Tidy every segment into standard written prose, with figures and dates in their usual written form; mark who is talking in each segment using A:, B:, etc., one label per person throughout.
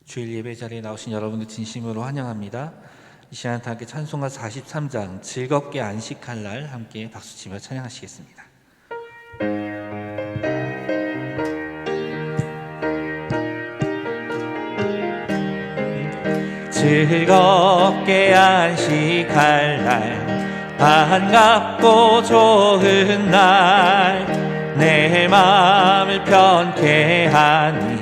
A: 주일 예배 자리에 나오신 여러분들 진심으로 환영합니다. 이 시간 함께 찬송가 43장 즐겁게 안식할 날 함께 박수치며 찬양하시겠습니다. 즐겁게 안식할 날 반갑고 좋은 날 내 마음을 편케 하니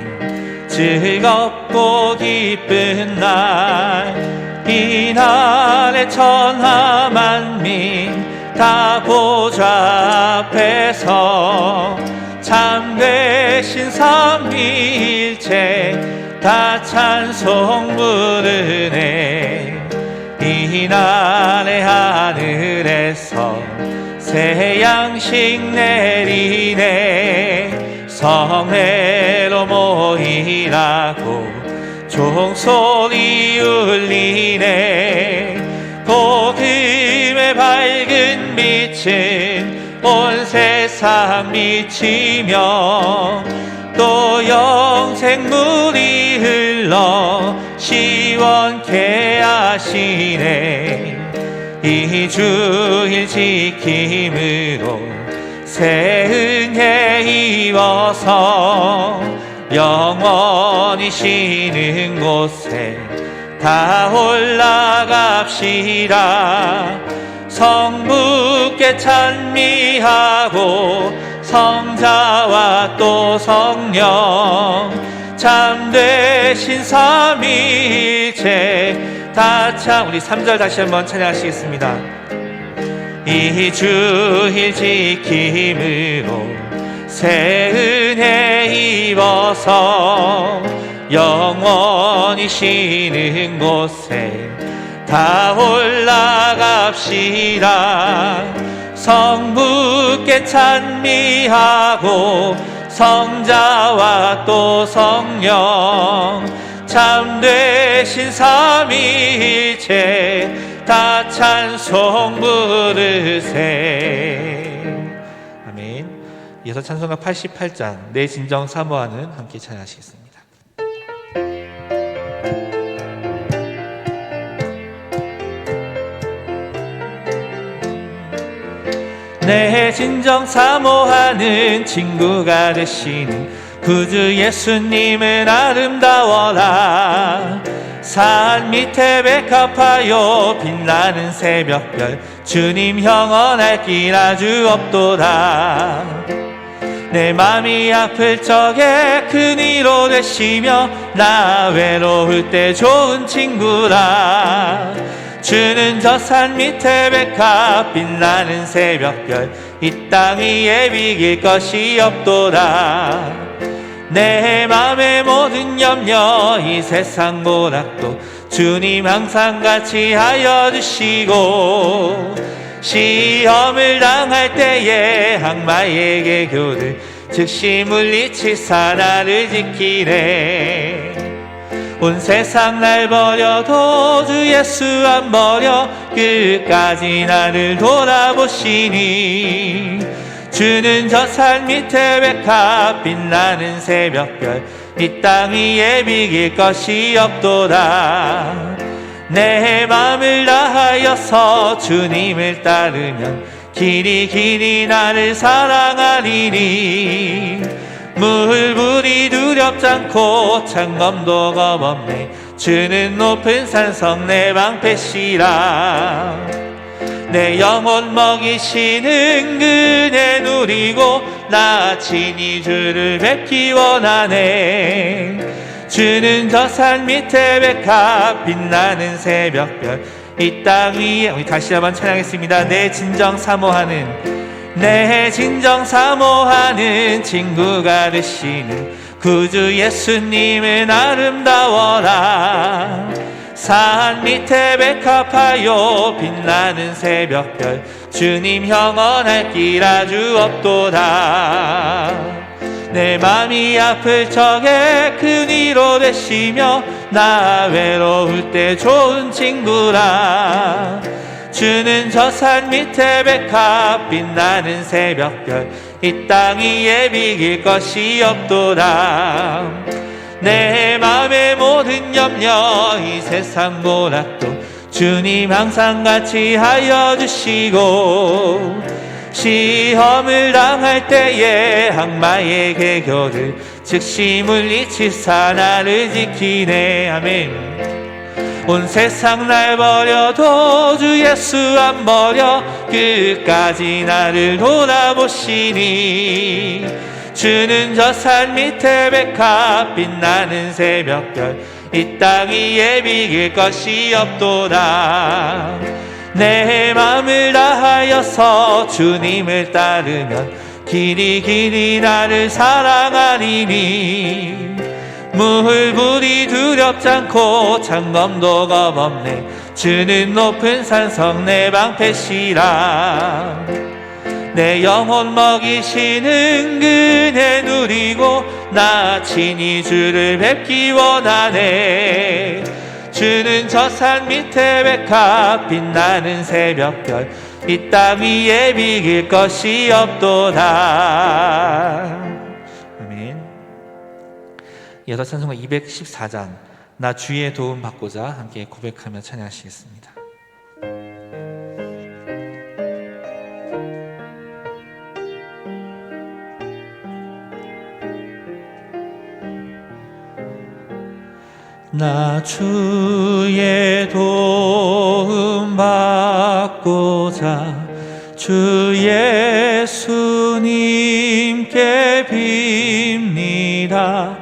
A: 즐겁고 기쁜 날 이 날에 천하 만민 다 보좌 앞에서 참되신 삼위일체 다 찬송 부르네. 이 날에 하늘에서 새 양식 내리네. 성회로 모이라고 종소리 울리네. 복음의 밝은 빛은 온 세상 비치며 또 영생물이 흘러 시원케 하시네. 이 주일 지킴으로 새 은혜 입어서 영원히 쉬는 곳에 다 올라갑시다. 성부께 찬미하고 성자와 또 성령 참되신 삼위일체 다 우리 3절 다시 한번 찬양하시겠습니다. 이 주일 지킴으로 새 은혜 입어서 영원히 쉬는 곳에 다 올라갑시다. 성부께 찬미하고 성자와 또 성령 참되신 삼위일체 다 찬송 부르세. 아멘. 이어서 찬송가 88장 내 진정 사모하는 함께 찬양하시겠습니다. 내 진정 사모하는 친구가 되시는 구주 예수님은 아름다워라. 산 밑에 백합하여 빛나는 새벽별 주님 영원할 길 아주 없도다. 내 맘이 아플 적에 큰 위로 되시며 나 외로울 때 좋은 친구라. 주는 저 산 밑에 백합 빛나는 새벽별 이 땅 위에 비길 것이 없도다. 내 맘의 모든 염려 이 세상 모락도 주님 항상 같이 하여 주시고 시험을 당할 때에 악마에게 교를 즉시 물리치사 나를 지키네. 온 세상 날 버려도 주 예수 안 버려 끝까지 나를 돌아보시니. 주는 저 산 밑에 백합 빛나는 새벽별 이 땅 위에 비길 것이 없도다. 내 맘을 다하여서 주님을 따르면 길이 나를 사랑하리니. 물불이 두렵지 않고 창검도 겁없네. 주는 높은 산성 내 방패시라. 내 영혼 먹이시는 그네 누리고 나 친히 주를 뵙기 원하네. 주는 저 산 밑에 백합 빛나는 새벽별 이 땅 위에 우리 다시 한번 찬양했습니다. 내 진정 사모하는 친구가 되시는 구주 예수님은 아름다워라. 산 밑에 백합하여 빛나는 새벽별 주님 영원할 길 아주 없도다. 내 맘이 아플 적에 큰 위로 되시며 나 외로울 때 좋은 친구라. 주는 저 산 밑에 백합 빛나는 새벽별 이 땅 위에 비길 것이 없도다. 내 맘의 모든 모든 염려 이 세상 몰아도 주님 항상 같이 하여 주시고, 시험을 당할 때에 악마의 계교를 즉시 물리치사 나를 지키네. 아멘. 온 세상 날 버려도 주 예수 안 버려 끝까지 나를 돌아보시니, 주는 저 산 밑에 백합 빛나는 새벽별 이 땅 위에 비길 것이 없도다. 내 마음을 다하여서 주님을 따르면 길이 길이 나를 사랑하리니, 물불이 두렵지 않고 창검도 겁없네. 주는 높은 산성 내 방패시라. 내 영혼 먹이시는 그네 누리고 나 친히 주를 뵙기 원하네. 주는 저 산 밑에 백합 빛나는 새벽별 이 땅 위에 비길 것이 없도다. 아멘. 이어서 찬송가 214장 나 주의 도움 받고자 함께 고백하며 찬양하시겠습니다. 나 주의 도움 받고자 주 예수님께 빕니다.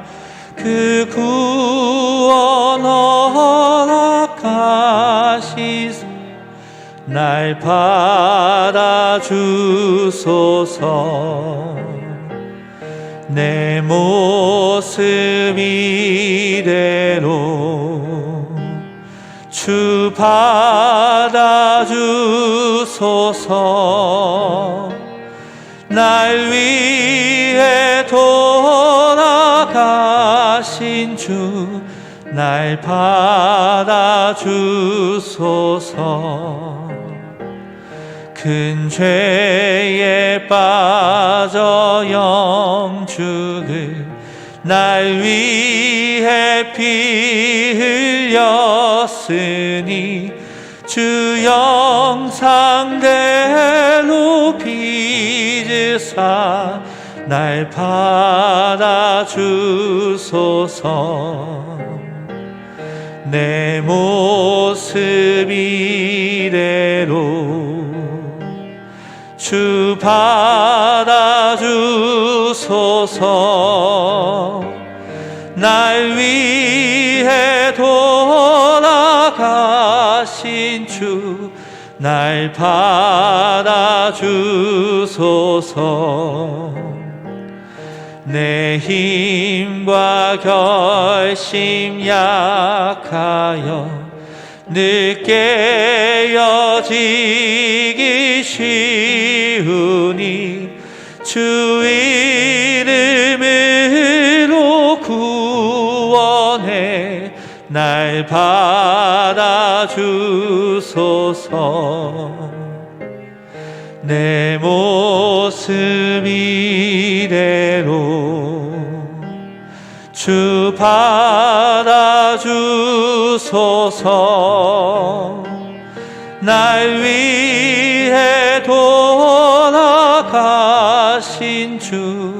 A: 그 구원 허락하시사 날 받아주소서. 내 모습 이대로 주 받아주소서. 날 위해 돌아가신 주 날 받아주소서. 큰 죄에 빠져 영죽을 날 위해 피 흘렸으니, 주 영상대로 빚으사 날 받아주소서. 내 모습 이대로 주 받아주소서. 날 위해 돌아가신 주 날 받아주소서. 내 힘과 결심 약하여 늘 깨어지기 쉬우니, 주 이름으로 구원해 날 받아주소서. 내 모습 이대로 주 받아주소서. 날 위해 돌아가신 주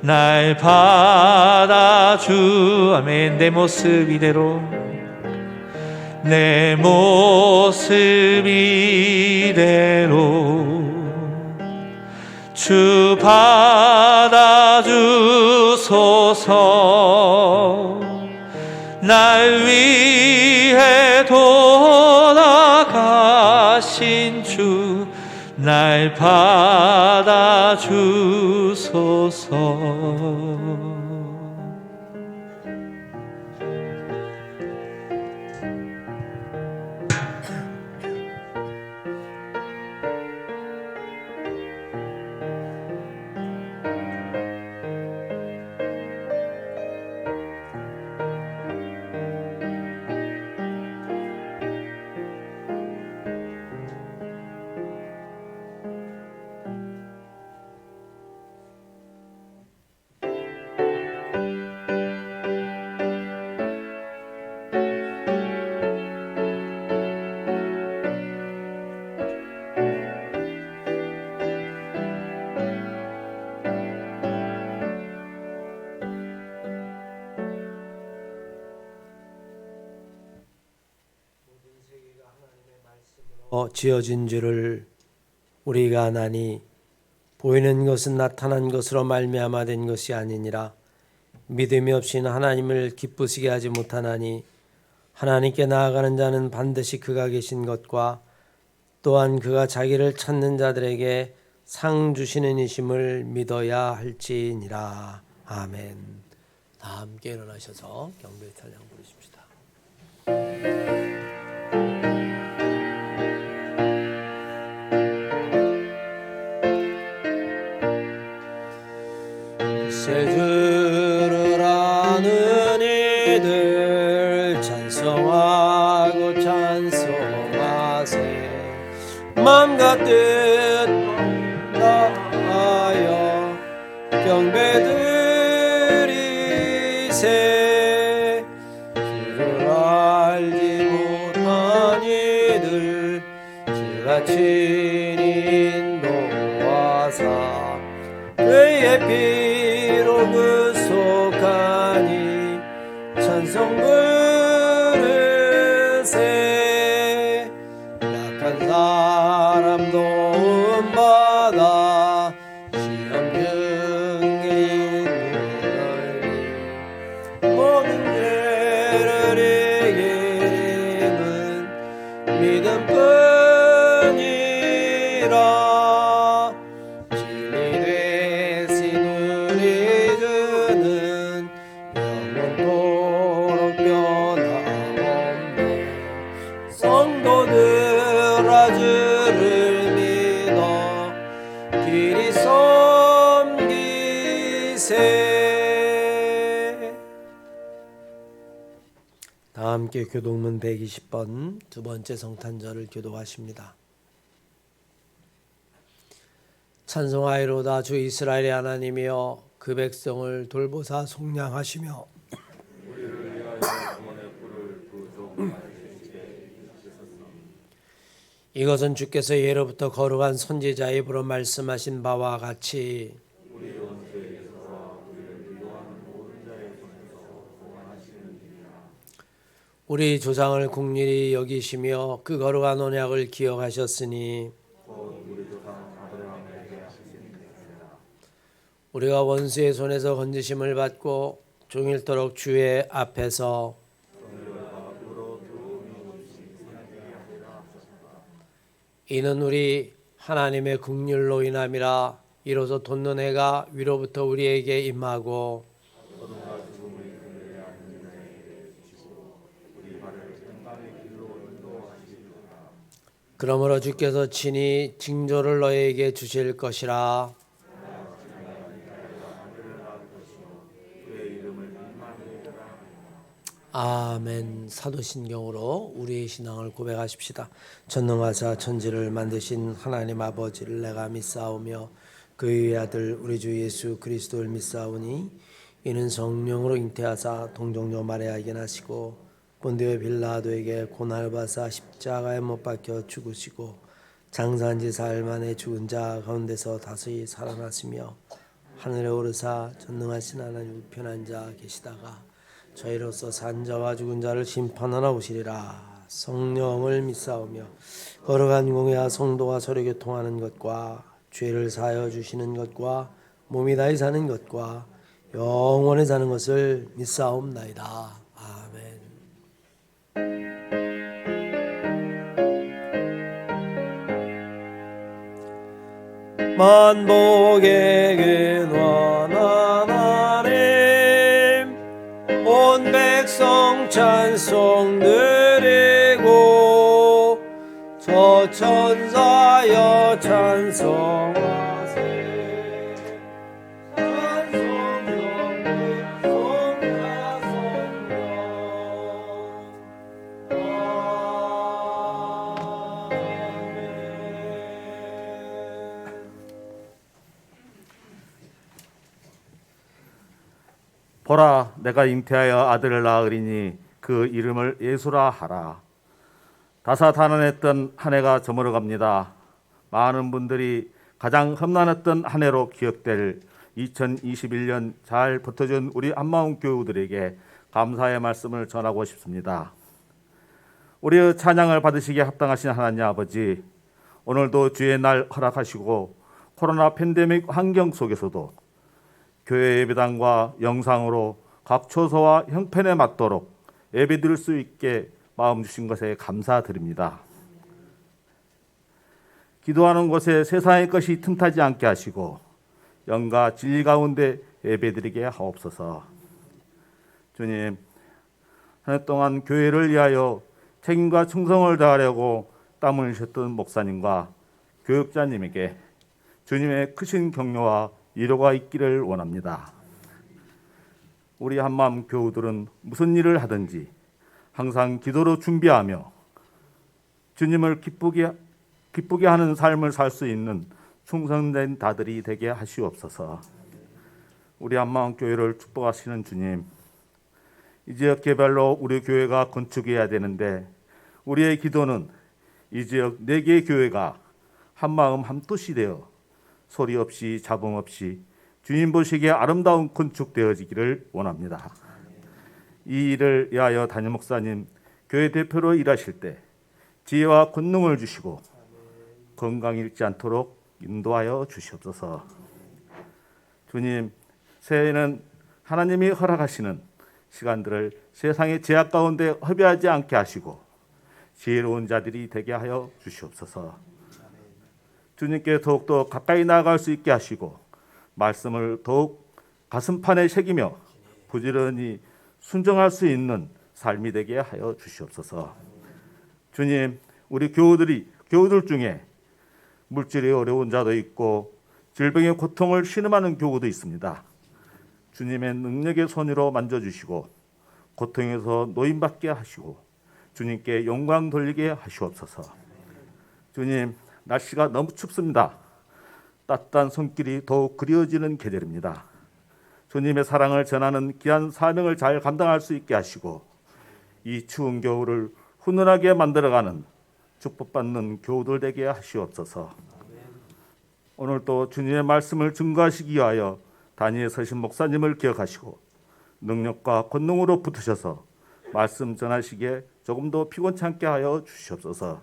A: 날 받아주. 아멘. 내 모습 이대로 내 모습 이대로 주 받아주소서. 날 위해 돌아가신 주 날 받아주소서.
B: 지어진 줄을 우리가 아나니 보이는 것은 나타난 것으로 말미암아 된 것이 아니니라. 믿음이 없이는 하나님을 기쁘시게 하지 못하나니 하나님께 나아가는 자는 반드시 그가 계신 것과 또한 그가 자기를 찾는 자들에게 상 주시는 이심을 믿어야 할지니라. 아멘. 다 함께 일어나셔서 경배 찬양 부르십시다. 새 주를 아는 이들 찬송하고 찬송하세. 마음과 뜻 다하여 경배드리세. 주를 알지 못한 이들 주가 친히 인도하사 그의 피로 구속하니 찬송 부르세. 약한 사람 도움받아 시험 중에 있는 모든 죄를 이기는 믿음뿐이라. 진리 되신 우리 주는 영원토록 변함없네. 성도들아 주를 믿어 길이 섬기세. 다 함께 교동문 120번 두 번째 성탄절을 교도하십니다. 찬송하이로다 주 이스라엘의 하나님이여 그 백성을 돌보사 속량하시며 이것은 주께서 예로부터 거룩한 선지자의 입으로 말씀하신 바와 같이 우리 조상을 긍휼히 여기시며 그 거룩한 언약을 기억하셨으니 우리가 원수의 손에서 건지심을 받고 종일토록 주의 앞에서 이는 우리 하나님의 긍휼로 인함이라. 이로써 돋는 해가 위로부터 우리에게 임하고 그러므로 주께서 친히 징조를 너희에게 주실 것이라. 아멘. 사도신경으로 우리의 신앙을 고백하십시다. 전능하사 천지를 만드신 하나님 아버지를 내가 믿사오며 그의 아들 우리 주 예수 그리스도를 믿사오니 이는 성령으로 잉태하사 동정녀 마리아에게 나시고 본디오 빌라도에게 고난을 받사 십자가에 못 박혀 죽으시고 장사한 지 사흘 만에 죽은 자 가운데서 다시 살아나시며 하늘에 오르사 전능하신 하나님 우편한 자 계시다가 저희로서 산 자와 죽은 자를 심판하러 오시리라. 성령을 믿사오며 거룩한 공회와 성도가 서로 교통하는 것과 죄를 사하여 주시는 것과 몸이 다히 사는 것과 영원히 사는 것을 믿사옵나이다. 아멘. 만복의 근원한 하나님 온 백성 찬송 드리고 저 천사여 찬송하세. 찬송 성문 성자
C: 보라, 내가 잉태하여 아들을 낳으리니 그 이름을 예수라 하라. 다사다난했던 한 해가 저물어갑니다. 많은 분들이 가장 험난했던 한 해로 기억될 2021년 잘 버텨준 우리 한마음 교우들에게 감사의 말씀을 전하고 싶습니다. 우리의 찬양을 받으시기에 합당하신 하나님 아버지, 오늘도 주의 날 허락하시고 코로나 팬데믹 환경 속에서도 교회 예배당과 영상으로 각 처소와 형편에 맞도록 예배드릴 수 있게 마음 주신 것에 감사드립니다. 기도하는 곳에 세상의 것이 틈타지 않게 하시고 영과 진리 가운데 예배드리게 하옵소서. 주님, 한 해 동안 교회를 위하여 책임과 충성을 다하려고 땀을 흘리셨던 목사님과 교육자님에게 주님의 크신 격려와 위로가 있기를 원합니다. 우리 한마음 교우들은 무슨 일을 하든지 항상 기도로 준비하며 주님을 기쁘게 하는 삶을 살 수 있는 충성된 다들이 되게 하시옵소서. 우리 한마음 교회를 축복하시는 주님, 이 지역 개발로 우리 교회가 건축해야 되는데 우리의 기도는 이 지역 4개의 교회가 한마음 한뜻이 되어 소리 없이 잡음 없이 주님 보시기에 아름다운 건축되어지기를 원합니다. 이 일을 위하여 담임 목사님 교회 대표로 일하실 때 지혜와 권능을 주시고 건강 잃지 않도록 인도하여 주시옵소서. 주님, 새해에는 하나님이 허락하시는 시간들을 세상의 제약 가운데 허비하지 않게 하시고 지혜로운 자들이 되게 하여 주시옵소서. 주님께 더욱더 가까이 나아갈 수 있게 하시고 말씀을 더욱 가슴판에 새기며 부지런히 순종할 수 있는 삶이 되게 하여 주시옵소서. 주님, 우리 교우들 중에 물질이 어려운 자도 있고 질병의 고통을 신음하는 교우도 있습니다. 주님의 능력의 손으로 만져주시고 고통에서 노임받게 하시고 주님께 영광 돌리게 하시옵소서. 주님, 날씨가 너무 춥습니다. 따뜻한 손길이 더욱 그리워지는 계절입니다. 주님의 사랑을 전하는 귀한 사명을 잘 감당할 수 있게 하시고 이 추운 겨울을 훈훈하게 만들어가는 축복받는 교우들 되게 하시옵소서. 오늘 또 주님의 말씀을 증거하시기 위하여 단위에 서신 목사님을 기억하시고 능력과 권능으로 붙으셔서 말씀 전하시기에 조금 더 피곤치 않게 하여 주시옵소서.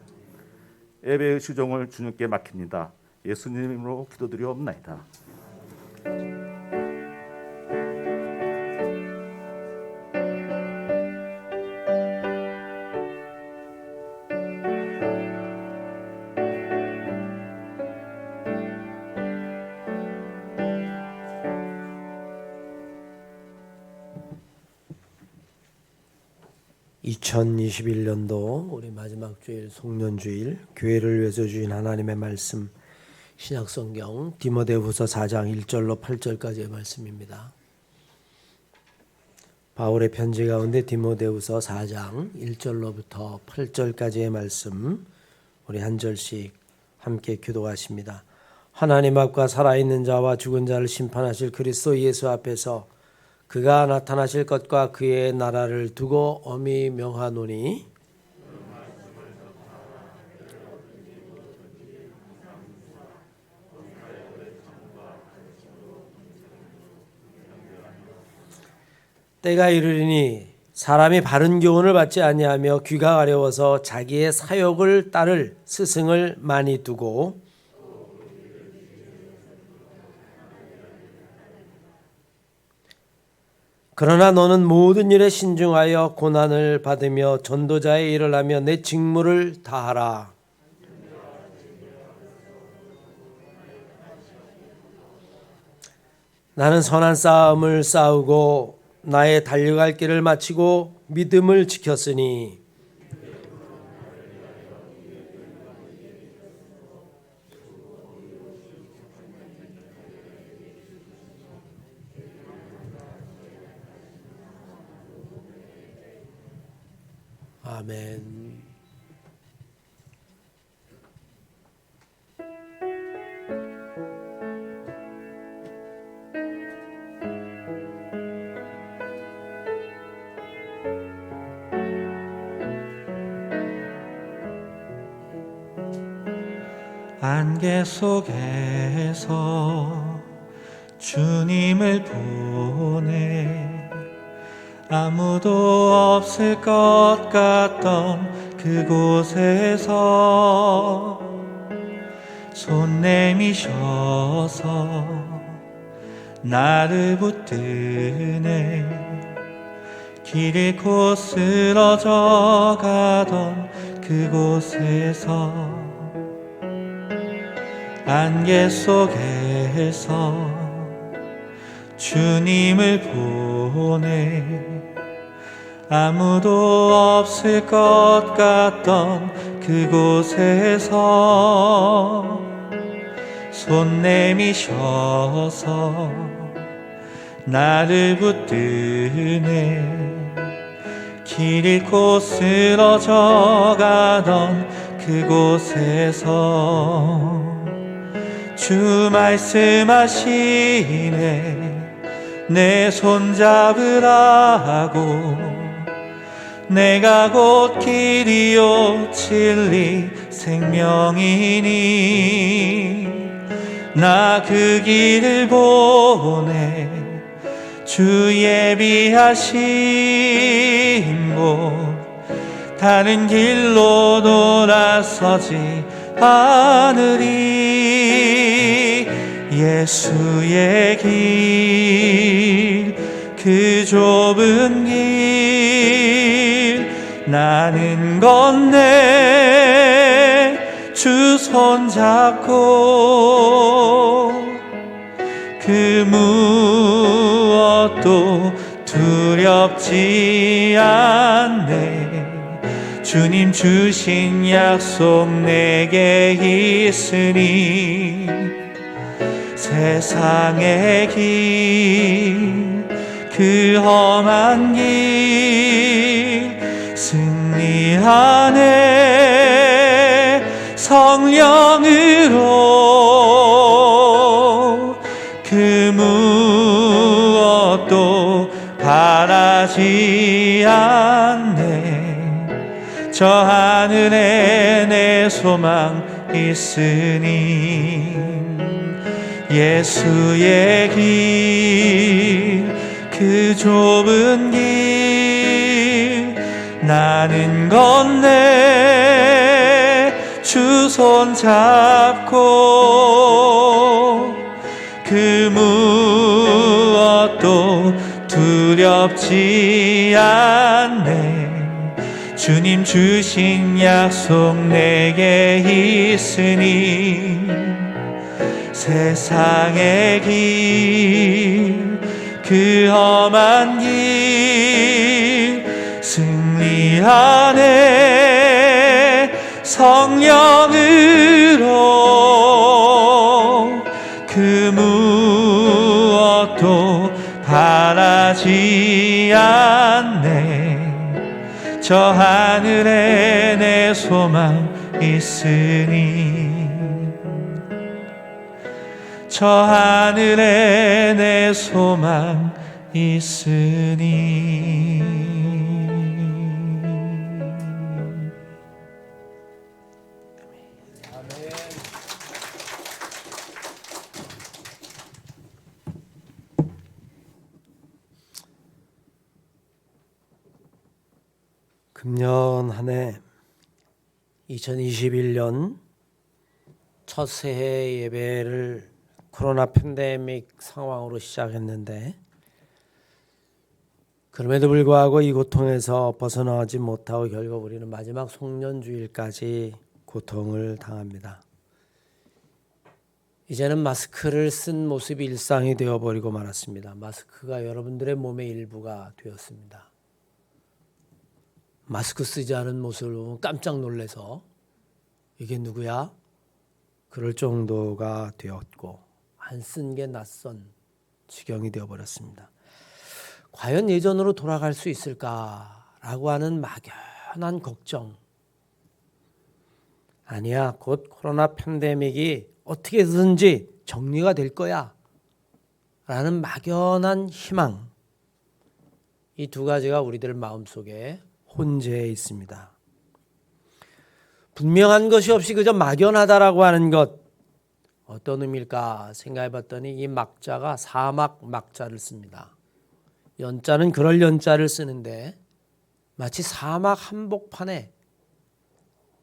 C: 예배의 주종을 주님께 맡깁니다. 예수님으로 기도드리옵나이다.
B: (2021년도) 우리 마지막 주일 송년주일 교회를 위해서 주신 하나님의 말씀 신약성경 디모데후서 4장 1절로 8절까지의 말씀입니다. 바울의 편지 가운데 디모데후서 4장 1절로부터 8절까지의 말씀 우리 한 절씩 함께 교독하십니다. 하나님 앞과 살아있는 자와 죽은 자를 심판하실 그리스도 예수 앞에서 그가 나타나실 것과 그의 나라를 두고 엄히 명하노니 때가 이르리니 사람이 바른 교훈을 받지 아니하며 귀가 가려워서 자기의 사욕을 따를 스승을 많이 두고 그러나 너는 모든 일에 신중하여 고난을 받으며 전도자의 일을 하며 내 직무를 다하라. 나는 선한 싸움을 싸우고 나의 달려갈 길을 마치고 믿음을 지켰으니 아멘.
A: 안개 속에서 주님을 보내 아무도 없을 것 같던 그곳에서 손 내미셔서 나를 붙드네. 길 잃고 쓰러져 가던 그곳에서 안개 속에서 주님을 보내. 아무도 없을 것 같던 그곳에서 손 내미셔서 나를 붙드네. 길 잃고 쓰러져 가던 그곳에서 주 말씀하시네. 내 손 잡으라고. 내가 곧 길이요 진리 생명이니 나 그 길을 보내. 주 예비하신 곳 다른 길로 돌아서지 않으리. 예수의 길, 그 좁은 길 나는 건네. 주 손 잡고 그 무엇도 두렵지 않네. 주님 주신 약속 내게 있으니 세상의 길, 그 험한 길 승리하네. 성령으로 그 무엇도 바라지 않네. 저 하늘에 내 소망 있으니 예수의 길, 그 좁은 길 나는 건네. 주 손 잡고 그 무엇도 두렵지 않네. 주님 주신 약속 내게 있으니 세상의 길, 그 험한 길 승리하네. 성령으로 그 무엇도 바라지 않네. 저 하늘에 내 소망 있으니 저 하늘에 내 소망 있으니.
B: 금년 한 해 2021년 첫 새해 예배를 코로나 팬데믹 상황으로 시작했는데 그럼에도 불구하고 이 고통에서 벗어나지 못하고 결국 우리는 마지막 송년주일까지 고통을 당합니다. 이제는 마스크를 쓴 모습이 일상이 되어버리고 말았습니다. 마스크가 여러분들의 몸의 일부가 되었습니다. 마스크 쓰지 않은 모습을 보면 깜짝 놀라서 이게 누구야? 그럴 정도가 되었고 안 쓴 게 낯선 지경이 되어버렸습니다. 과연 예전으로 돌아갈 수 있을까라고 하는 막연한 걱정. 아니야, 곧 코로나 팬데믹이 어떻게든지 정리가 될 거야 라는 막연한 희망. 이 두 가지가 우리들 마음속에 혼재해 있습니다. 분명한 것이 없이 그저 막연하다라고 하는 것, 어떤 의미일까 생각해 봤더니 이 막자가 사막 막자를 씁니다. 연자는 그럴 연자를 쓰는데 마치 사막 한복판에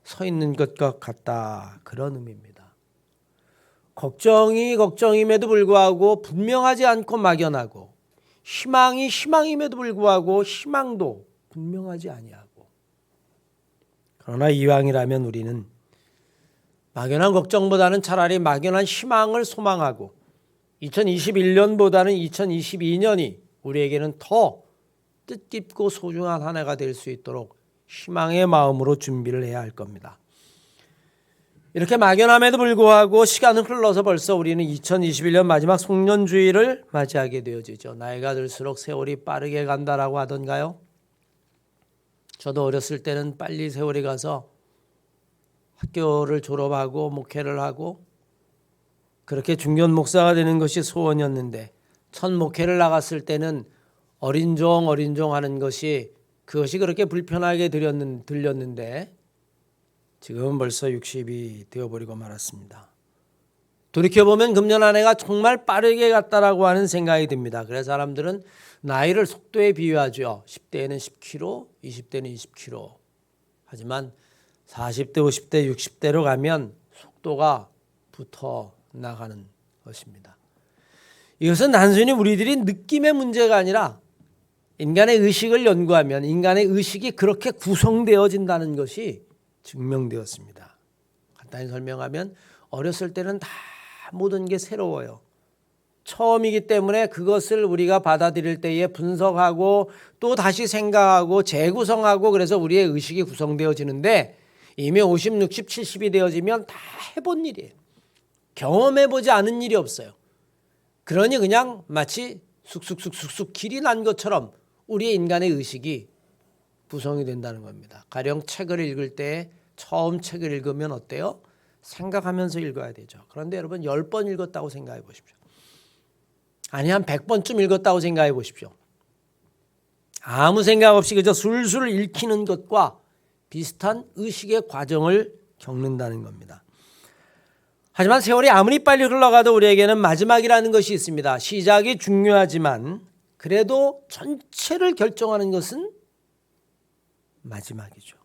B: 서 있는 것과 같다. 그런 의미입니다. 걱정이 걱정임에도 불구하고 분명하지 않고 막연하고, 희망이 희망임에도 불구하고 희망도 분명하지 아니하고. 그러나 이왕이라면 우리는 막연한 걱정보다는 차라리 막연한 희망을 소망하고 2021년보다는 2022년이 우리에게는 더 뜻깊고 소중한 한 해가 될 수 있도록 희망의 마음으로 준비를 해야 할 겁니다. 이렇게 막연함에도 불구하고 시간은 흘러서 벌써 우리는 2021년 마지막 송년주일을 맞이하게 되어지죠. 나이가 들수록 세월이 빠르게 간다라고 하던가요? 저도 어렸을 때는 빨리 세월이 가서 학교를 졸업하고 목회를 하고 그렇게 중견 목사가 되는 것이 소원이었는데, 첫 목회를 나갔을 때는 어린종 하는 것이 그것이 그렇게 불편하게 들렸는데 지금은 벌써 60이 되어버리고 말았습니다. 돌이켜보면 금년 한 해가 정말 빠르게 갔다라고 하는 생각이 듭니다. 그래서 사람들은 나이를 속도에 비유하죠. 10대에는 10km, 20대는 20km. 하지만 40대, 50대, 60대로 가면 속도가 붙어 나가는 것입니다. 이것은 단순히 우리들이 느낌의 문제가 아니라 인간의 의식을 연구하면 인간의 의식이 그렇게 구성되어진다는 것이 증명되었습니다. 간단히 설명하면 어렸을 때는 다 모든 게 새로워요. 처음이기 때문에 그것을 우리가 받아들일 때에 분석하고 또 다시 생각하고 재구성하고, 그래서 우리의 의식이 구성되어지는데 이미 50, 60, 70이 되어지면 다 해본 일이에요. 경험해보지 않은 일이 없어요. 그러니 그냥 마치 쑥쑥쑥쑥 길이 난 것처럼 우리의 인간의 의식이 구성이 된다는 겁니다. 가령 책을 읽을 때 처음 책을 읽으면 어때요? 생각하면서 읽어야 되죠. 그런데 여러분 10번 읽었다고 생각해 보십시오. 아니 한 100번쯤 읽었다고 생각해 보십시오. 아무 생각 없이 그저 술술 읽히는 것과 비슷한 의식의 과정을 겪는다는 겁니다. 하지만 세월이 아무리 빨리 흘러가도 우리에게는 마지막이라는 것이 있습니다. 시작이 중요하지만 그래도 전체를 결정하는 것은 마지막이죠.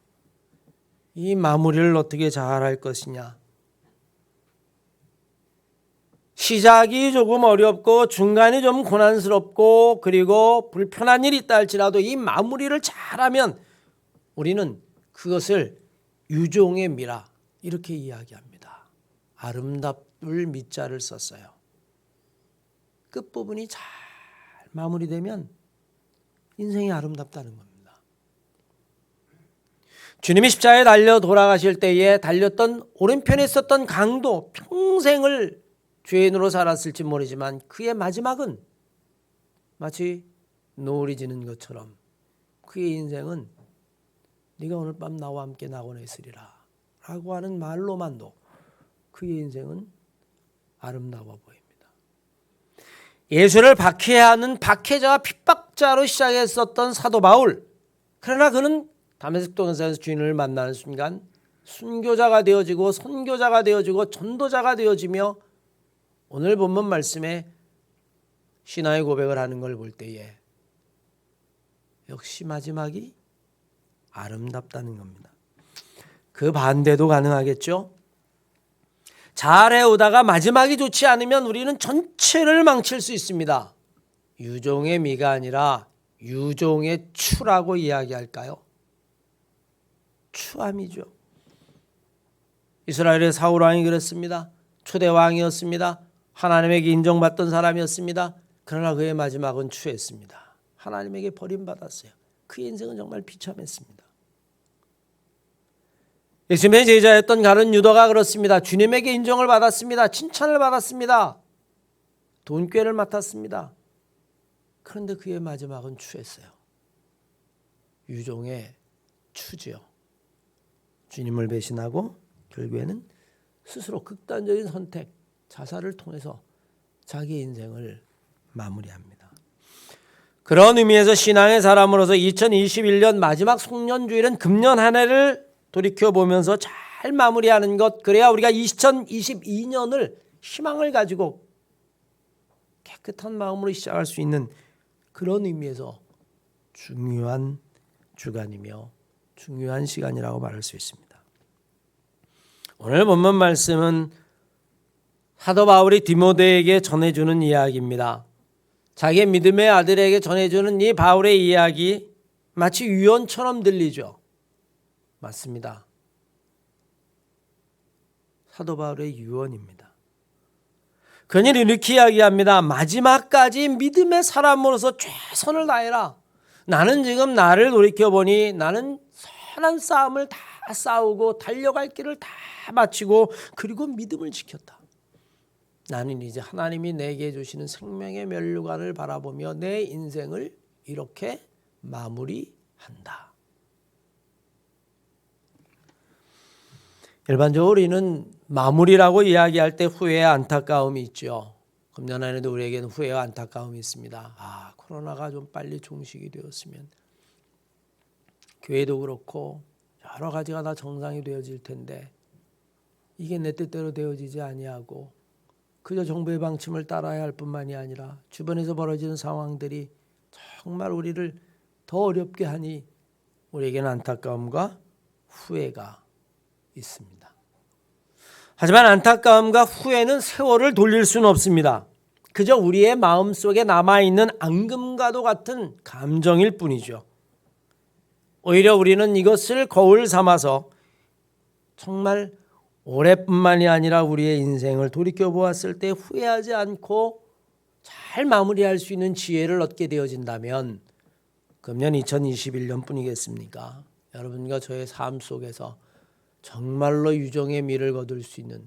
B: 이 마무리를 어떻게 잘할 것이냐. 시작이 조금 어렵고 중간이 좀 고난스럽고 그리고 불편한 일이 있다 할지라도 이 마무리를 잘하면 우리는 그것을 유종의 미라 이렇게 이야기합니다. 아름답을 미자를 썼어요. 끝부분이 잘 마무리되면 인생이 아름답다는 겁니다. 주님이 십자가에 달려 돌아가실 때에 달렸던 오른편에 있었던 강도, 평생을 죄인으로 살았을지 모르지만 그의 마지막은 마치 노을이 지는 것처럼 그의 인생은 네가 오늘 밤 나와 함께 낙원에 있으리라 라고 하는 말로만도 그의 인생은 아름다워 보입니다. 예수를 박해하는 박해자와 핍박자로 시작했었던 사도 바울, 그러나 그는 다메섹 동산에서 주인을 만나는 순간 순교자가 되어지고 선교자가 되어지고 전도자가 되어지며 오늘 본문 말씀에 신앙의 고백을 하는 걸 볼 때에 역시 마지막이 아름답다는 겁니다. 그 반대도 가능하겠죠? 잘해오다가 마지막이 좋지 않으면 우리는 전체를 망칠 수 있습니다. 유종의 미가 아니라 유종의 추라고 이야기할까요? 추함이죠. 이스라엘의 사울 왕이 그랬습니다. 초대 왕이었습니다. 하나님에게 인정받던 사람이었습니다. 그러나 그의 마지막은 추했습니다. 하나님에게 버림받았어요. 그의 인생은 정말 비참했습니다. 예수님의 제자였던 가룟 유다가 그렇습니다. 주님에게 인정을 받았습니다. 칭찬을 받았습니다. 돈꾀를 맡았습니다. 그런데 그의 마지막은 추했어요. 유종의 추지요. 주님을 배신하고 결국에는 스스로 극단적인 선택, 자살을 통해서 자기 인생을 마무리합니다. 그런 의미에서 신앙의 사람으로서 2021년 마지막 송년주일은 금년 한 해를 돌이켜보면서 잘 마무리하는 것, 그래야 우리가 2022년을 희망을 가지고 깨끗한 마음으로 시작할 수 있는 그런 의미에서 중요한 주간이며 중요한 시간이라고 말할 수 있습니다. 오늘 본문 말씀은 사도 바울이 디모데에게 전해주는 이야기입니다. 자기 믿음의 아들에게 전해주는 이 바울의 이야기 마치 유언처럼 들리죠. 맞습니다. 사도 바울의 유언입니다. 그는 이렇게 이야기합니다. 마지막까지 믿음의 사람으로서 최선을 다해라. 나는 지금 나를 돌이켜보니 나는 선한 싸움을 다 싸우고 달려갈 길을 다 마치고 그리고 믿음을 지켰다. 나는 이제 하나님이 내게 주시는 생명의 면류관을 바라보며 내 인생을 이렇게 마무리한다. 일반적으로 우리는 마무리라고 이야기할 때 후회와 안타까움이 있죠. 금년 안에도 우리에게는 후회와 안타까움이 있습니다. 코로나가 좀 빨리 종식이 되었으면 교회도 그렇고 여러 가지가 다 정상이 되어질 텐데 이게 내 뜻대로 되어지지 아니하고 그저 정부의 방침을 따라야 할 뿐만이 아니라 주변에서 벌어지는 상황들이 정말 우리를 더 어렵게 하니 우리에게는 안타까움과 후회가 있습니다. 하지만 안타까움과 후회는 세월을 돌릴 수는 없습니다. 그저 우리의 마음속에 남아있는 앙금과도 같은 감정일 뿐이죠. 오히려 우리는 이것을 거울 삼아서 정말 올해뿐만이 아니라 우리의 인생을 돌이켜보았을 때 후회하지 않고 잘 마무리할 수 있는 지혜를 얻게 되어진다면 금년 2021년 뿐이겠습니까? 여러분과 저의 삶 속에서 정말로 유종의 미를 거둘 수 있는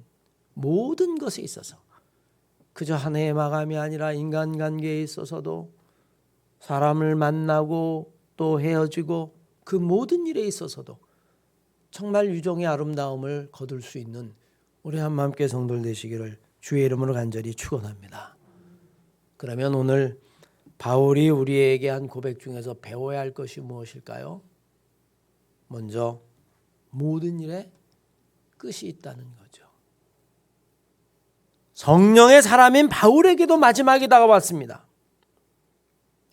B: 모든 것에 있어서 그저 한 해의 마감이 아니라 인간관계에 있어서도 사람을 만나고 또 헤어지고 그 모든 일에 있어서도 정말 유종의 아름다움을 거둘 수 있는 우리 한마음교회 성도들 되시기를 주의 이름으로 간절히 축원합니다. 그러면 오늘 바울이 우리에게 한 고백 중에서 배워야 할 것이 무엇일까요? 먼저 모든 일에 끝이 있다는 거죠. 성령의 사람인 바울에게도 마지막이 다가왔습니다.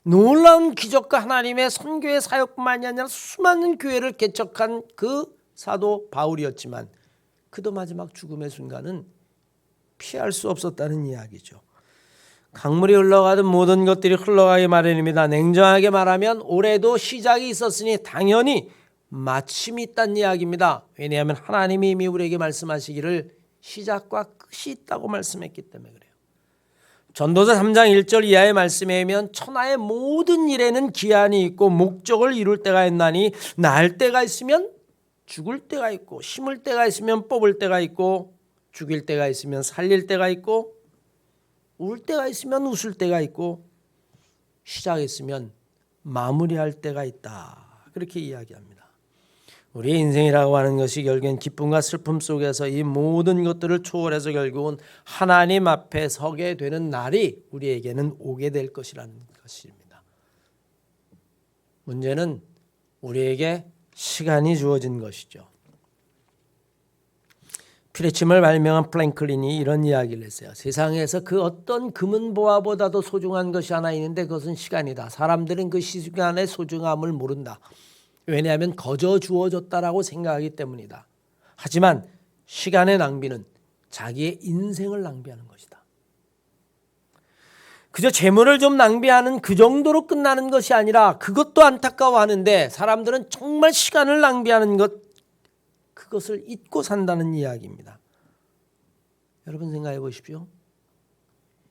B: 놀라운 기적과 하나님의 선교의 사역뿐만이 아니라 수많은 교회를 개척한 그 사도 바울이었지만 그도 마지막 죽음의 순간은 피할 수 없었다는 이야기죠. 강물이 흘러가든 모든 것들이 흘러가기 마련입니다. 냉정하게 말하면 올해도 시작이 있었으니 당연히 마침이 있다는 이야기입니다. 왜냐하면 하나님이 이미 우리에게 말씀하시기를 시작과 끝이 있다고 말씀했기 때문에 그래요. 전도서 3장 1절 이하의 말씀에 의하면 천하의 모든 일에는 기한이 있고 목적을 이룰 때가 있나니 날 때가 있으면 죽을 때가 있고 심을 때가 있으면 뽑을 때가 있고 죽일 때가 있으면 살릴 때가 있고 울 때가 있으면 웃을 때가 있고 시작했으면 마무리할 때가 있다. 그렇게 이야기합니다. 우리의 인생이라고 하는 것이 결국엔 기쁨과 슬픔 속에서 이 모든 것들을 초월해서 결국은 하나님 앞에 서게 되는 날이 우리에게는 오게 될 것이라는 것입니다. 문제는 우리에게 시간이 주어진 것이죠. 피레침을 발명한 프랭클린이 이런 이야기를 했어요. 세상에서 그 어떤 금은보화보다도 소중한 것이 하나 있는데 그것은 시간이다. 사람들은 그 시간의 소중함을 모른다. 왜냐하면 거저 주어졌다라고 생각하기 때문이다. 하지만 시간의 낭비는 자기의 인생을 낭비하는 것이다. 그저 재물을 좀 낭비하는 그 정도로 끝나는 것이 아니라 그것도 안타까워하는데 사람들은 정말 시간을 낭비하는 것, 그것을 잊고 산다는 이야기입니다. 여러분 생각해 보십시오.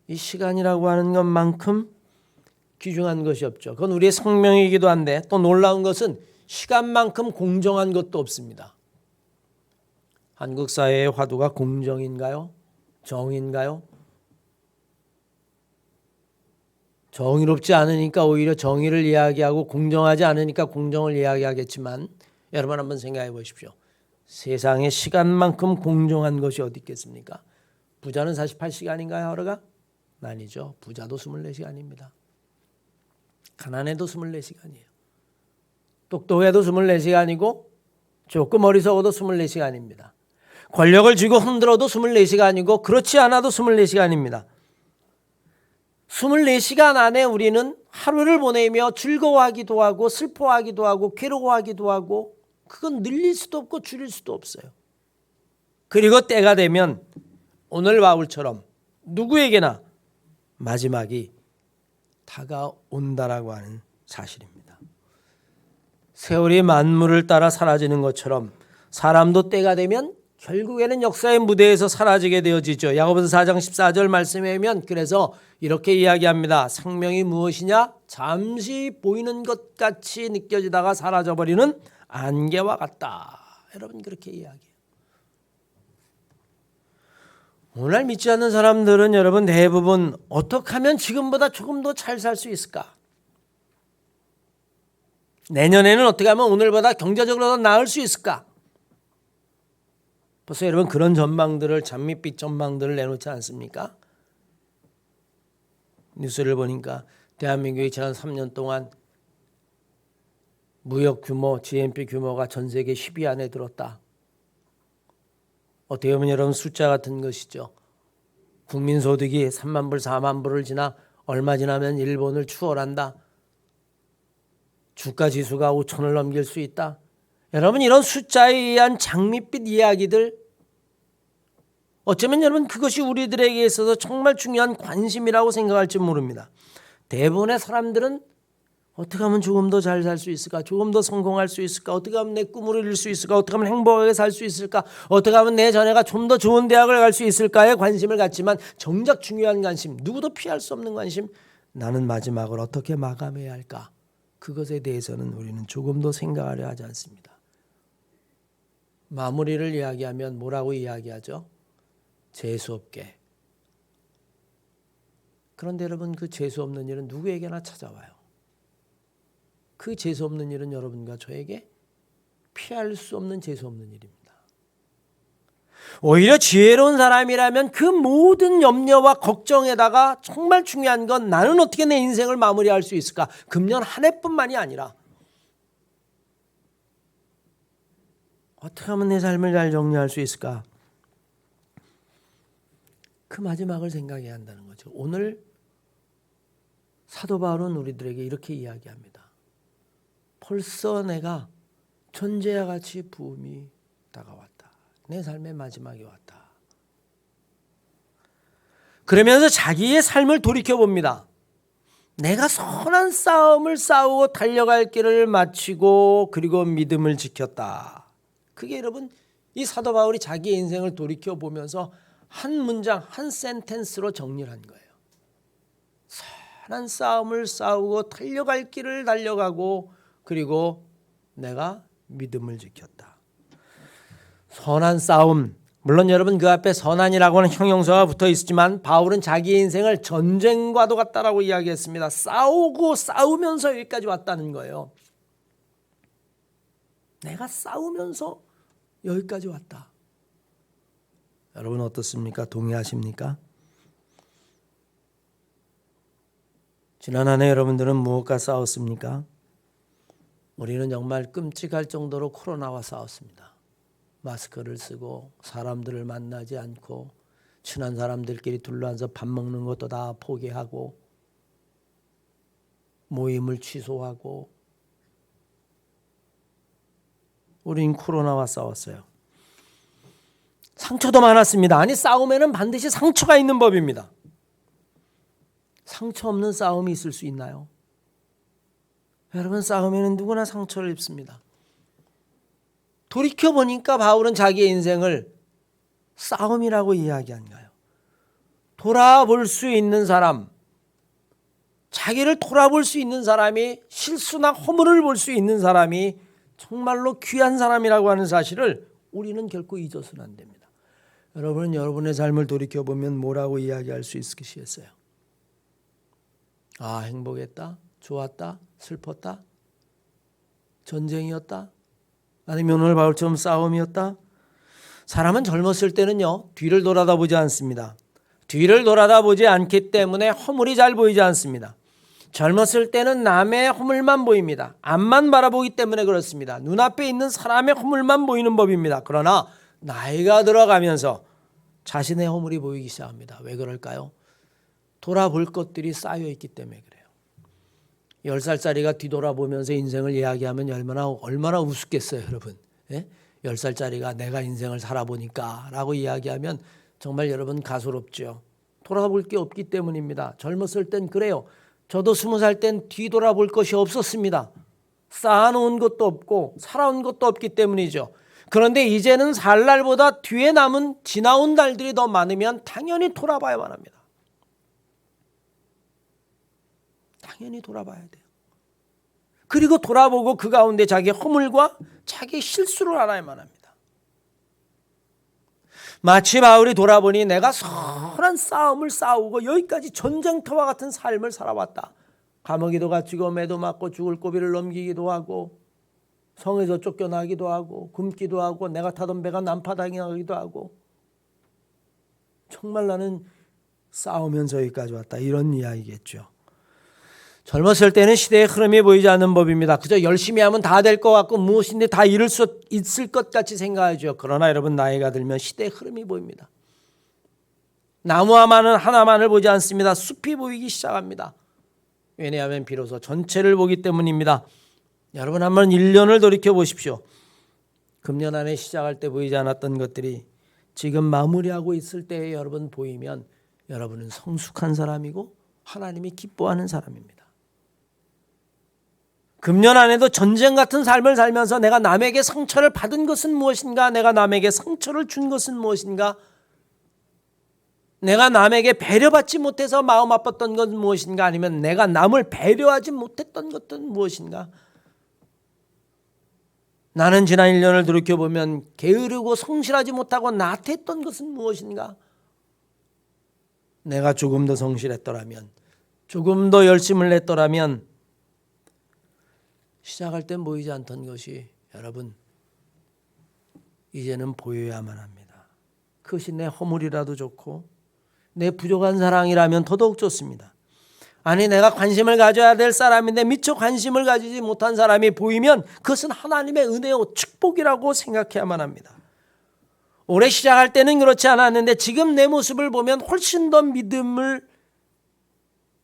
B: 이 시간이라고 하는 것만큼 귀중한 것이 없죠. 그건 우리의 생명이기도 한데 또 놀라운 것은 시간만큼 공정한 것도 없습니다. 한국 사회의 화두가 공정인가요? 정인가요? 정의롭지 않으니까 오히려 정의를 이야기하고 공정하지 않으니까 공정을 이야기하겠지만 여러분 한번 생각해 보십시오. 세상에 시간만큼 공정한 것이 어디 있겠습니까? 부자는 48시간인가요? 하루가? 아니죠. 부자도 24시간입니다. 가난해도 24시간이에요. 똑똑해도 24시간이고 조금 어리석어도 24시간입니다. 권력을 쥐고 흔들어도 24시간이고 그렇지 않아도 24시간입니다. 24시간 안에 우리는 하루를 보내며 즐거워하기도 하고 슬퍼하기도 하고 괴로워하기도 하고 그건 늘릴 수도 없고 줄일 수도 없어요. 그리고 때가 되면 오늘 바울처럼 누구에게나 마지막이 다가온다라고 하는 사실입니다. 세월이 만물을 따라 사라지는 것처럼 사람도 때가 되면 결국에는 역사의 무대에서 사라지게 되어지죠. 야고보서 4장 14절 말씀에 보면 그래서 이렇게 이야기합니다. 생명이 무엇이냐? 잠시 보이는 것 같이 느껴지다가 사라져버리는 안개와 같다. 여러분 그렇게 이야기해요. 오늘 믿지 않는 사람들은 여러분 대부분 어떻게 하면 지금보다 조금 더 잘 살 수 있을까? 내년에는 어떻게 하면 오늘보다 경제적으로 더 나을 수 있을까? 벌써 여러분 그런 전망들을 장밋빛 전망들을 내놓지 않습니까? 뉴스를 보니까 대한민국이 지난 3년 동안 무역 규모, GNP 규모가 전 세계 10위 안에 들었다. 어떻게 보면 여러분 숫자 같은 것이죠. 국민소득이 3만 불, 4만 불을 지나 얼마 지나면 일본을 추월한다. 주가지수가 5천을 넘길 수 있다. 여러분 이런 숫자에 의한 장밋빛 이야기들 어쩌면 여러분 그것이 우리들에게 있어서 정말 중요한 관심이라고 생각할지 모릅니다. 대부분의 사람들은 어떻게 하면 조금 더 잘 살 수 있을까? 조금 더 성공할 수 있을까? 어떻게 하면 내 꿈을 이룰 수 있을까? 어떻게 하면 행복하게 살 수 있을까? 어떻게 하면 내 자녀가 좀 더 좋은 대학을 갈 수 있을까에 관심을 갖지만 정작 중요한 관심, 누구도 피할 수 없는 관심, 나는 마지막을 어떻게 마감해야 할까? 그것에 대해서는 우리는 조금 더 생각하려 하지 않습니다. 마무리를 이야기하면 뭐라고 이야기하죠? 재수없게. 그런데 여러분 그 재수없는 일은 누구에게나 찾아와요. 그 재수없는 일은 여러분과 저에게 피할 수 없는 재수없는 일입니다. 오히려 지혜로운 사람이라면 그 모든 염려와 걱정에다가 정말 중요한 건 나는 어떻게 내 인생을 마무리할 수 있을까? 금년 한 해뿐만이 아니라 어떻게 하면 내 삶을 잘 정리할 수 있을까? 그 마지막을 생각해야 한다는 거죠. 오늘 사도 바울은 우리들에게 이렇게 이야기합니다. 벌써 내가 천재와 같이 부음이 다가왔다. 내 삶의 마지막이 왔다. 그러면서 자기의 삶을 돌이켜봅니다. 내가 선한 싸움을 싸우고 달려갈 길을 마치고 그리고 믿음을 지켰다. 그게 여러분 이 사도 바울이 자기의 인생을 돌이켜보면서 한 문장, 한 센텐스로 정리를 한 거예요. 선한 싸움을 싸우고 달려갈 길을 달려가고 그리고 내가 믿음을 지켰다. 선한 싸움, 물론 여러분 그 앞에 선한이라고 하는 형용사가 붙어 있지만 바울은 자기의 인생을 전쟁과도 같다라고 이야기했습니다. 싸우고 싸우면서 여기까지 왔다는 거예요. 내가 싸우면서 여기까지 왔다. 여러분 어떻습니까? 동의하십니까? 지난 한 해 여러분들은 무엇과 싸웠습니까? 우리는 정말 끔찍할 정도로 코로나와 싸웠습니다. 마스크를 쓰고 사람들을 만나지 않고 친한 사람들끼리 둘러앉아서 밥 먹는 것도 다 포기하고 모임을 취소하고 우린 코로나와 싸웠어요. 상처도 많았습니다. 아니 싸움에는 반드시 상처가 있는 법입니다. 상처 없는 싸움이 있을 수 있나요? 여러분 싸움에는 누구나 상처를 입습니다. 돌이켜보니까 바울은 자기의 인생을 싸움이라고 이야기한 거예요. 돌아볼 수 있는 사람, 자기를 돌아볼 수 있는 사람이 실수나 허물을 볼 수 있는 사람이 정말로 귀한 사람이라고 하는 사실을 우리는 결코 잊어서는 안 됩니다. 여러분은 여러분의 삶을 돌이켜보면 뭐라고 이야기할 수 있으시겠어요? 아, 행복했다, 좋았다, 슬펐다, 전쟁이었다, 아니면 오늘 바울처럼 싸움이었다. 사람은 젊었을 때는요 뒤를 돌아다보지 않습니다. 뒤를 돌아다보지 않기 때문에 허물이 잘 보이지 않습니다. 젊었을 때는 남의 허물만 보입니다. 앞만 바라보기 때문에 그렇습니다. 눈앞에 있는 사람의 허물만 보이는 법입니다. 그러나 나이가 들어가면서 자신의 허물이 보이기 시작합니다. 왜 그럴까요? 돌아볼 것들이 쌓여있기 때문에 그래요. 10살짜리가 뒤돌아보면서 인생을 이야기하면 얼마나 우습겠어요, 여러분. 10살짜리가 내가 인생을 살아보니까 라고 이야기하면 정말 여러분 가소롭죠. 돌아볼 게 없기 때문입니다. 젊었을 땐 그래요. 저도 20살 땐 뒤돌아볼 것이 없었습니다. 쌓아놓은 것도 없고 살아온 것도 없기 때문이죠. 그런데 이제는 살 날보다 뒤에 남은 지나온 날들이 더 많으면 당연히 돌아봐야만 합니다. 당연히 돌아봐야 돼요. 그리고 돌아보고 그 가운데 자기의 허물과 자기의 실수를 알아야만 합니다. 마치 바울이 돌아보니 내가 선한 싸움을 싸우고 여기까지 전쟁터와 같은 삶을 살아왔다. 감옥에도 갇히고 매도 맞고 죽을 고비를 넘기기도 하고 성에서 쫓겨나기도 하고 굶기도 하고 내가 타던 배가 난파당하기도 하고 정말 나는 싸우면서 여기까지 왔다. 이런 이야기겠죠. 젊었을 때는 시대의 흐름이 보이지 않는 법입니다. 그저 열심히 하면 다 될 것 같고 무엇인데 다 이룰 수 있을 것 같이 생각하죠. 그러나 여러분 나이가 들면 시대의 흐름이 보입니다. 나무 하나만을 보지 않습니다. 숲이 보이기 시작합니다. 왜냐하면 비로소 전체를 보기 때문입니다. 여러분 한번 1년을 돌이켜 보십시오. 금년 안에 시작할 때 보이지 않았던 것들이 지금 마무리하고 있을 때에 여러분 보이면 여러분은 성숙한 사람이고 하나님이 기뻐하는 사람입니다. 금년 안에도 전쟁 같은 삶을 살면서 내가 남에게 상처를 받은 것은 무엇인가? 내가 남에게 상처를 준 것은 무엇인가? 내가 남에게 배려받지 못해서 마음 아팠던 것은 무엇인가? 아니면 내가 남을 배려하지 못했던 것은 무엇인가? 나는 지난 1년을 돌이켜보면 게으르고 성실하지 못하고 나태했던 것은 무엇인가? 내가 조금 더 성실했더라면, 조금 더 열심을 냈더라면 시작할 땐 보이지 않던 것이 여러분 이제는 보여야만 합니다. 그것이 내 허물이라도 좋고 내 부족한 사랑이라면 더더욱 좋습니다. 아니 내가 관심을 가져야 될 사람인데 미처 관심을 가지지 못한 사람이 보이면 그것은 하나님의 은혜요 축복이라고 생각해야만 합니다. 올해 시작할 때는 그렇지 않았는데 지금 내 모습을 보면 훨씬 더 믿음을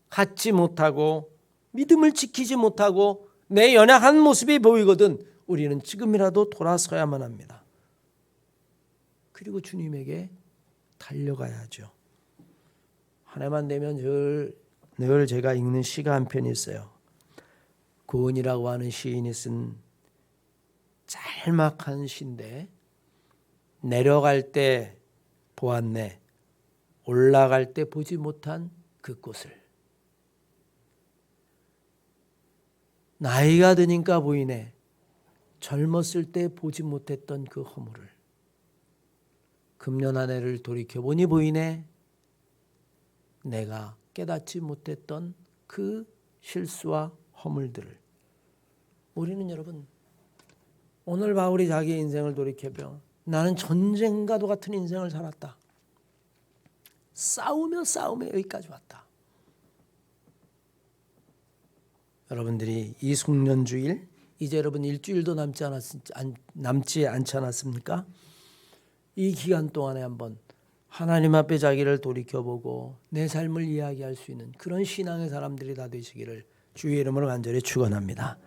B: 갖지 못하고 믿음을 지키지 못하고 내 연약한 모습이 보이거든 우리는 지금이라도 돌아서야만 합니다. 그리고 주님에게 달려가야죠. 한 해만 되면 늘 제가 읽는 시가 한 편이 있어요. 고은이라고 하는 시인이 쓴 짤막한 시인데 내려갈 때 보았네 올라갈 때 보지 못한 그곳을 나이가 드니까 보이네 젊었을 때 보지 못했던 그 허물을 금년 한 해를 돌이켜보니 보이네 내가 깨닫지 못했던 그 실수와 허물들을 우리는 여러분 오늘 바울이 자기의 인생을 돌이켜보면 나는 전쟁과도 같은 인생을 살았다. 싸우며 여기까지 왔다. 여러분들이 이 송년주일 이제 여러분 일주일도 남지 않지 않았습니까? 이 기간 동안에 한번 하나님 앞에 자기를 돌이켜보고 내 삶을 이야기할 수 있는 그런 신앙의 사람들이 다 되시기를 주의 이름으로 간절히 축원합니다.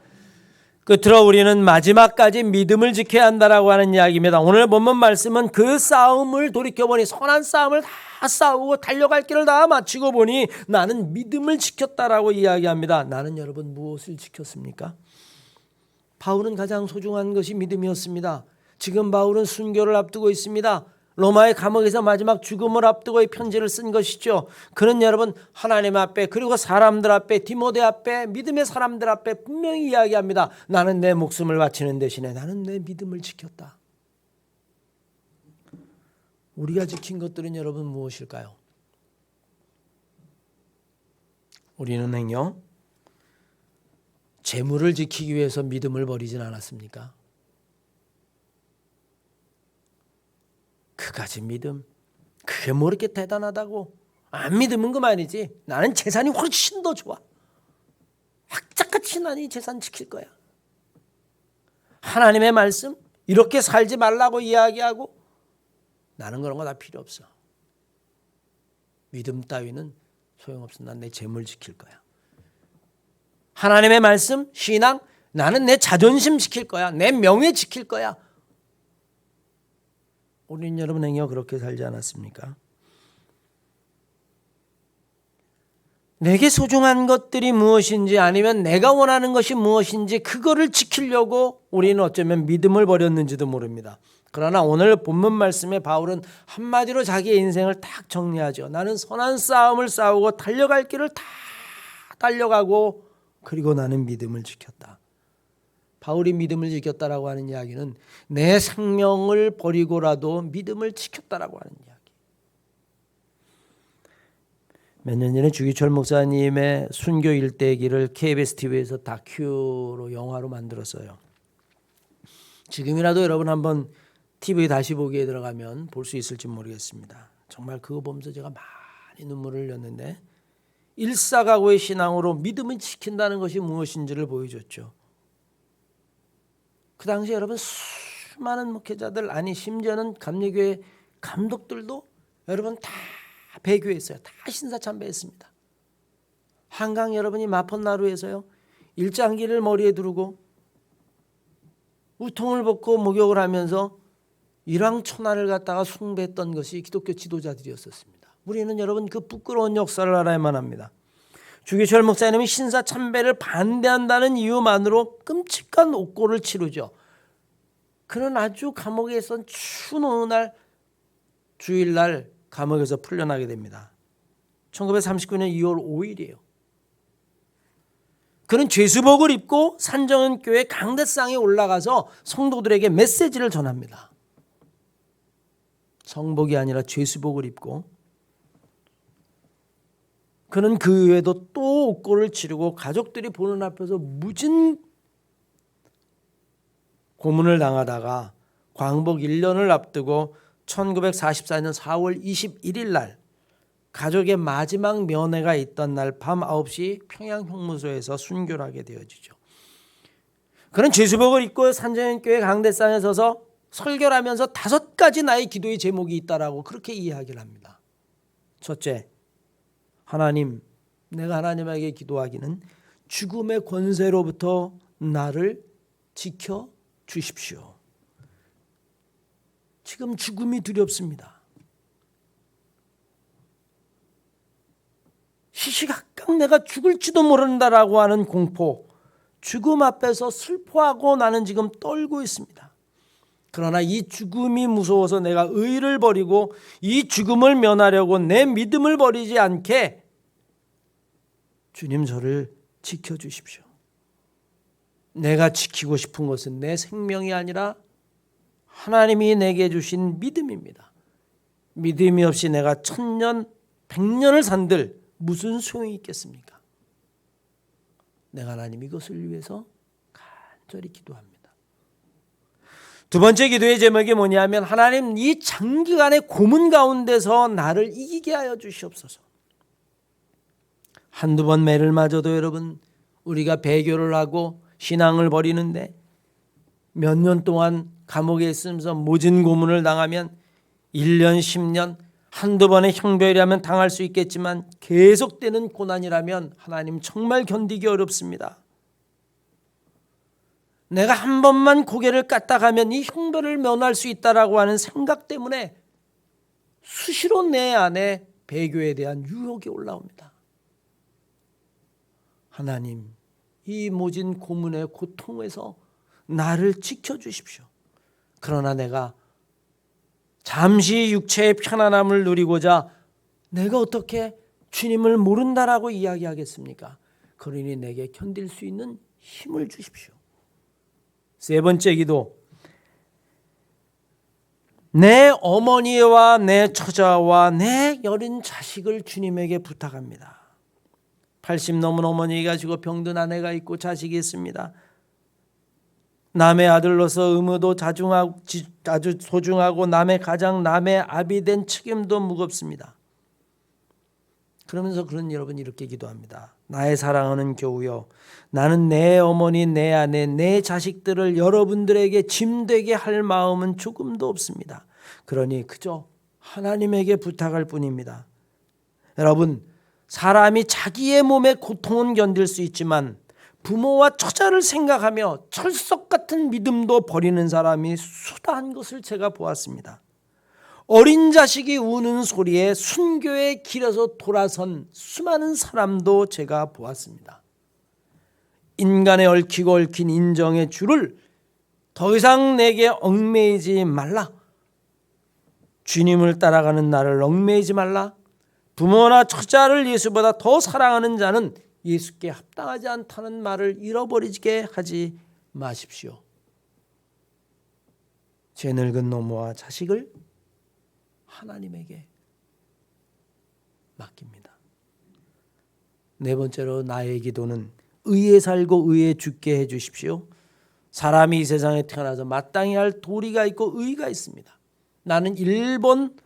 B: 끝으로 우리는 마지막까지 믿음을 지켜야 한다라고 하는 이야기입니다. 오늘 본문 말씀은 그 싸움을 돌이켜보니 선한 싸움을 다 싸우고 달려갈 길을 다 마치고 보니 나는 믿음을 지켰다라고 이야기합니다. 나는 여러분 무엇을 지켰습니까? 바울은 가장 소중한 것이 믿음이었습니다. 지금 바울은 순교를 앞두고 있습니다. 로마의 감옥에서 마지막 죽음을 앞두고 이 편지를 쓴 것이죠. 그는 여러분 하나님 앞에 그리고 사람들 앞에 디모데 앞에 믿음의 사람들 앞에 분명히 이야기합니다. 나는 내 목숨을 바치는 대신에 나는 내 믿음을 지켰다. 우리가 지킨 것들은 여러분 무엇일까요? 우리는요 재물을 지키기 위해서 믿음을 버리진 않았습니까? 그까지 믿음 그게 뭐 이렇게 대단하다고 안 믿으면 그만이지. 나는 재산이 훨씬 더 좋아. 악착같이 난 이 재산 지킬 거야. 하나님의 말씀 이렇게 살지 말라고 이야기하고 나는 그런 거 다 필요 없어. 믿음 따위는 소용없어. 난 내 재물 지킬 거야. 하나님의 말씀 신앙 나는 내 자존심 지킬 거야. 내 명예 지킬 거야. 우리는 여러분 행여 그렇게 살지 않았습니까? 내게 소중한 것들이 무엇인지 아니면 내가 원하는 것이 무엇인지 그거를 지키려고 우리는 어쩌면 믿음을 버렸는지도 모릅니다. 그러나 오늘 본문 말씀에 바울은 한마디로 자기의 인생을 딱 정리하죠. 나는 선한 싸움을 싸우고 달려갈 길을 다 달려가고 그리고 나는 믿음을 지켰다. 바울이 믿음을 지켰다라고 하는 이야기는 내 생명을 버리고라도 믿음을 지켰다라고 하는 이야기. 몇 년 전에 주기철 목사님의 순교 일대기를 KBS TV에서 다큐로 영화로 만들었어요. 지금이라도 여러분 한번 TV 다시 보기에 들어가면 볼 수 있을지 모르겠습니다. 정말 그거 보면서 제가 많이 눈물을 흘렸는데 일사각오의 신앙으로 믿음을 지킨다는 것이 무엇인지를 보여줬죠. 그 당시 여러분 수많은 목회자들 아니 심지어는 감리교회 감독들도 여러분 다 배교했어요. 다 신사참배했습니다. 한강 여러분이 마펀나루에서요. 일장기를 머리에 두르고 우통을 벗고 목욕을 하면서 일왕천하를 갖다가 숭배했던 것이 기독교 지도자들이었었습니다. 우리는 여러분 그 부끄러운 역사를 알아야만 합니다. 주기철 목사님이 신사참배를 반대한다는 이유만으로 끔찍한 옥고를 치르죠. 그는 아주 감옥에 있던 추운 어느 날 주일날 감옥에서 풀려나게 됩니다. 1939년 2월 5일이에요. 그는 죄수복을 입고 산정은교회 강대상에 올라가서 성도들에게 메시지를 전합니다. 성복이 아니라 죄수복을 입고 그는 그 외에도 또 옥고를 치르고 가족들이 보는 앞에서 무진 고문을 당하다가 광복 1년을 앞두고 1944년 4월 21일 날 가족의 마지막 면회가 있던 날 밤 9시 평양형무소에서 순교를 하게 되어지죠. 그는 죄수복을 입고 산정현교회 강대상에 서서 설교를 하면서 5가지 나의 기도의 제목이 있다라고 그렇게 이야기를 합니다. 첫째, 하나님, 내가 하나님에게 기도하기는 죽음의 권세로부터 나를 지켜 주십시오. 지금 죽음이 두렵습니다. 시시각각 내가 죽을지도 모른다라고 하는 공포, 죽음 앞에서 슬퍼하고 나는 지금 떨고 있습니다. 그러나 이 죽음이 무서워서 내가 의를 버리고 이 죽음을 면하려고 내 믿음을 버리지 않게 주님 저를 지켜주십시오. 내가 지키고 싶은 것은 내 생명이 아니라 하나님이 내게 주신 믿음입니다. 믿음이 없이 내가 1000년, 100년을 산들 무슨 소용이 있겠습니까? 내가 하나님 이것을 위해서 간절히 기도합니다. 두 번째 기도의 제목이 뭐냐면 하나님 이 장기간의 고문 가운데서 나를 이기게 하여 주시옵소서. 한두 번 매를 맞아도 여러분 우리가 배교를 하고 신앙을 버리는데 몇 년 동안 감옥에 있으면서 모진 고문을 당하면 1년, 10년 한두 번의 형벌이라면 당할 수 있겠지만 계속되는 고난이라면 하나님 정말 견디기 어렵습니다. 내가 한 번만 고개를 까딱하면 이 형벌을 면할 수 있다라고 하는 생각 때문에 수시로 내 안에 배교에 대한 유혹이 올라옵니다. 하나님, 이 모진 고문의 고통에서 나를 지켜주십시오. 그러나 내가 잠시 육체의 편안함을 누리고자 내가 어떻게 주님을 모른다라고 이야기하겠습니까? 그러니 내게 견딜 수 있는 힘을 주십시오. 세 번째 기도, 내 어머니와 내 처자와 내 여린 자식을 주님에게 부탁합니다. 80 넘은 어머니가 지고 병든 아내가 있고 자식이 있습니다. 남의 아들로서 의무도 아주 소중하고 남의 가장 남의 아비 된 책임도 무겁습니다. 그러면서 그런 여러분 이렇게 기도합니다. 나의 사랑하는 교우여, 나는 내 어머니, 내 아내, 내 자식들을 여러분들에게 짐되게 할 마음은 조금도 없습니다. 그러니 그저 하나님에게 부탁할 뿐입니다. 여러분, 사람이 자기의 몸의 고통은 견딜 수 있지만 부모와 처자를 생각하며 철석 같은 믿음도 버리는 사람이 수다한 것을 제가 보았습니다. 어린 자식이 우는 소리에 순교의 길에서 돌아선 수많은 사람도 제가 보았습니다. 인간의 얽히고 얽힌 인정의 줄을 더 이상 내게 얽매이지 말라. 주님을 따라가는 나를 얽매이지 말라. 부모나 처자를 예수보다 더 사랑하는 자는 예수께 합당하지 않다는 말을 잃어버리게 하지 마십시오. 죄 늙은 노모와 자식을 하나님에게 맡깁니다. 네 번째로 나의 기도는 의에 살고 의에 죽게 해주십시오. 사람이 이 세상에 태어나서 마땅히 할 도리가 있고 의가 있습니다. 나는 일본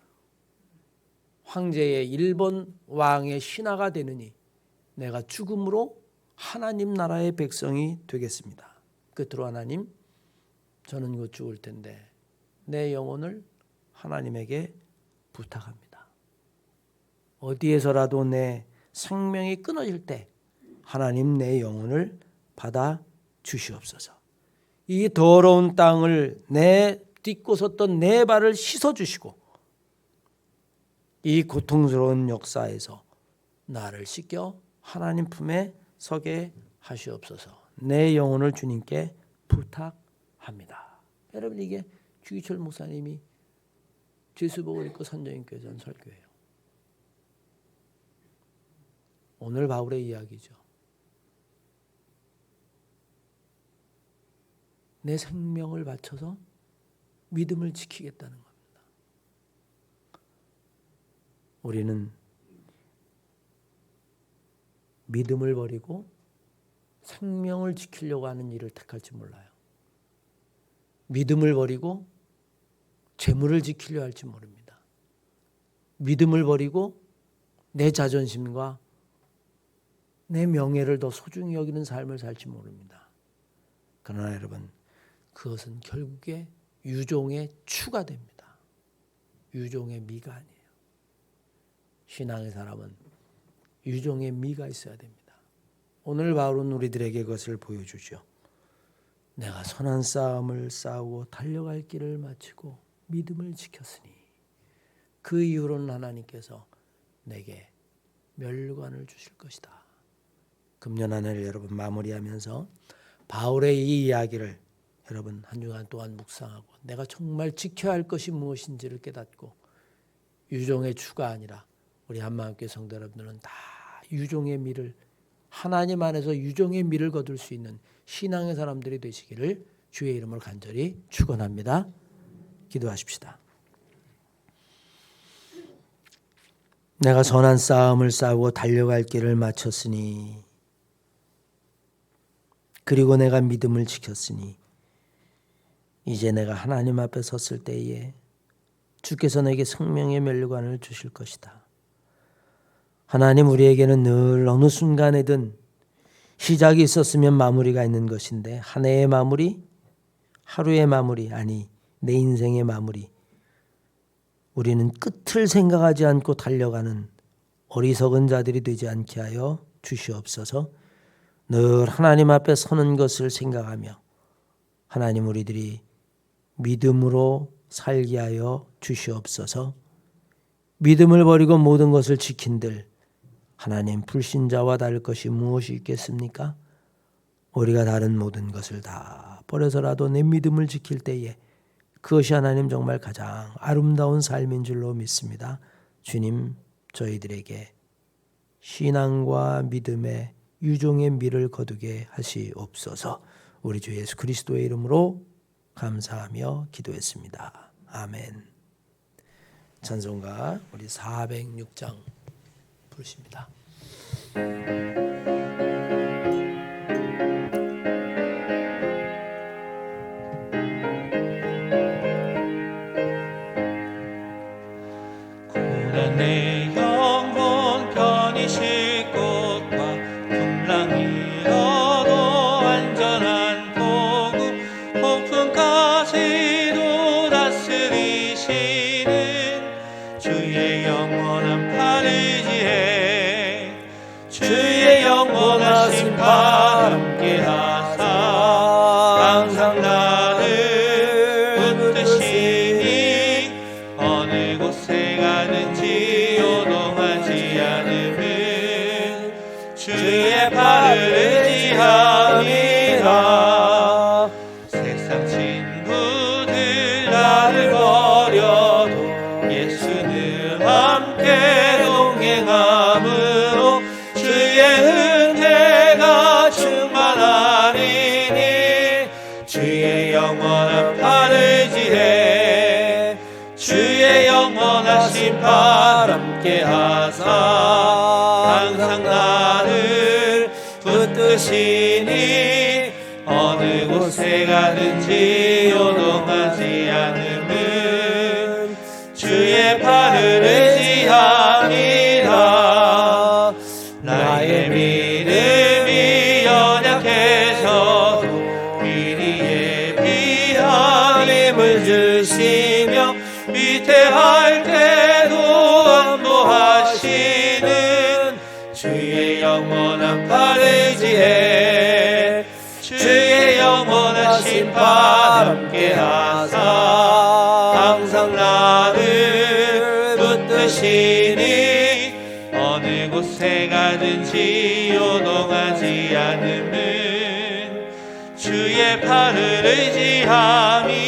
B: 황제의 일본 왕의 신하가 되느니 내가 죽음으로 하나님 나라의 백성이 되겠습니다. 끝으로 하나님, 저는 곧 죽을 텐데 내 영혼을 하나님에게 부탁합니다. 어디에서라도 내 생명이 끊어질 때 하나님 내 영혼을 받아 주시옵소서. 이 더러운 땅을 딛고 섰던 내 발을 씻어주시고 이 고통스러운 역사에서 나를 씻겨 하나님 품에 서게 하시옵소서. 내 영혼을 주님께 부탁합니다. 여러분, 이게 주기철 목사님이 죄수복을 입고 선정인교회에서 한 설교예요. 오늘 바울의 이야기죠. 내 생명을 바쳐서 믿음을 지키겠다는 겁니다. 우리는 믿음을 버리고 생명을 지키려고 하는 일을 택할지 몰라요. 믿음을 버리고 재물을 지키려 할지 모릅니다. 믿음을 버리고 내 자존심과 내 명예를 더 소중히 여기는 삶을 살지 모릅니다. 그러나 여러분, 그것은 결국에 유종의 추가 됩니다. 유종의 미가 아니에요. 신앙의 사람은 유종의 미가 있어야 됩니다. 오늘 바울은 우리들에게 그것을 보여주죠. 내가 선한 싸움을 싸우고 달려갈 길을 마치고 믿음을 지켰으니 그 이후로는 하나님께서 내게 멸관을 주실 것이다. 금년 한 해를 여러분 마무리하면서 바울의 이 이야기를 여러분 한 주간 동안 묵상하고 내가 정말 지켜야 할 것이 무엇인지를 깨닫고 유종의 추가 아니라 우리 한마음교회 성도 여러분들은 다 유종의 미를 하나님 안에서 유종의 미를 거둘 수 있는 신앙의 사람들이 되시기를 주의 이름으로 간절히 축원합니다. 기도하십시다. 내가 선한 싸움을 싸우고 달려갈 길을 마쳤으니 그리고 내가 믿음을 지켰으니 이제 내가 하나님 앞에 섰을 때에 주께서 내게 생명의 멸관을 주실 것이다. 하나님, 우리에게는 늘 어느 순간에든 시작이 있었으면 마무리가 있는 것인데 한 해의 마무리, 하루의 마무리, 아니 내 인생의 마무리, 우리는 끝을 생각하지 않고 달려가는 어리석은 자들이 되지 않게 하여 주시옵소서. 늘 하나님 앞에 서는 것을 생각하며 하나님, 우리들이 믿음으로 살게 하여 주시옵소서. 믿음을 버리고 모든 것을 지킨들 하나님, 불신자와 다를 것이 무엇이 있겠습니까? 우리가 다른 모든 것을 다 버려서라도 내 믿음을 지킬 때에 그것이 하나님 정말 가장 아름다운 삶인 줄로 믿습니다. 주님, 저희들에게 신앙과 믿음의 유종의 미를 거두게 하시옵소서. 우리 주 예수 그리스도의 이름으로 감사하며 기도했습니다. 아멘. 찬송가 우리 406장 부르십니다.
A: 고난 내 영혼 편히 쉴 곳과 풍랑이 어도 안전한 포구 폭풍까지도 다스리시는 주의 영원한 팔을 지해 주의 영원하신 바 함께하사 항상 나를 붙드시니 어느
B: 영원한 심판 함께 하사 항상 나를 붙드시니 어느 곳에 가든지 요동하지 않음은 주의 팔을 의지함이라. 나의 믿음이 연약해서도 미리 예비한 힘을 주시며 위태할 때도 안보하시는 주의 영원한 팔을 의지해 주의 영원한 심판 함께 하사 항상 나를 붙드시니 어느 곳에 가든지 요동하지 않음은 주의 팔을 의지함이라.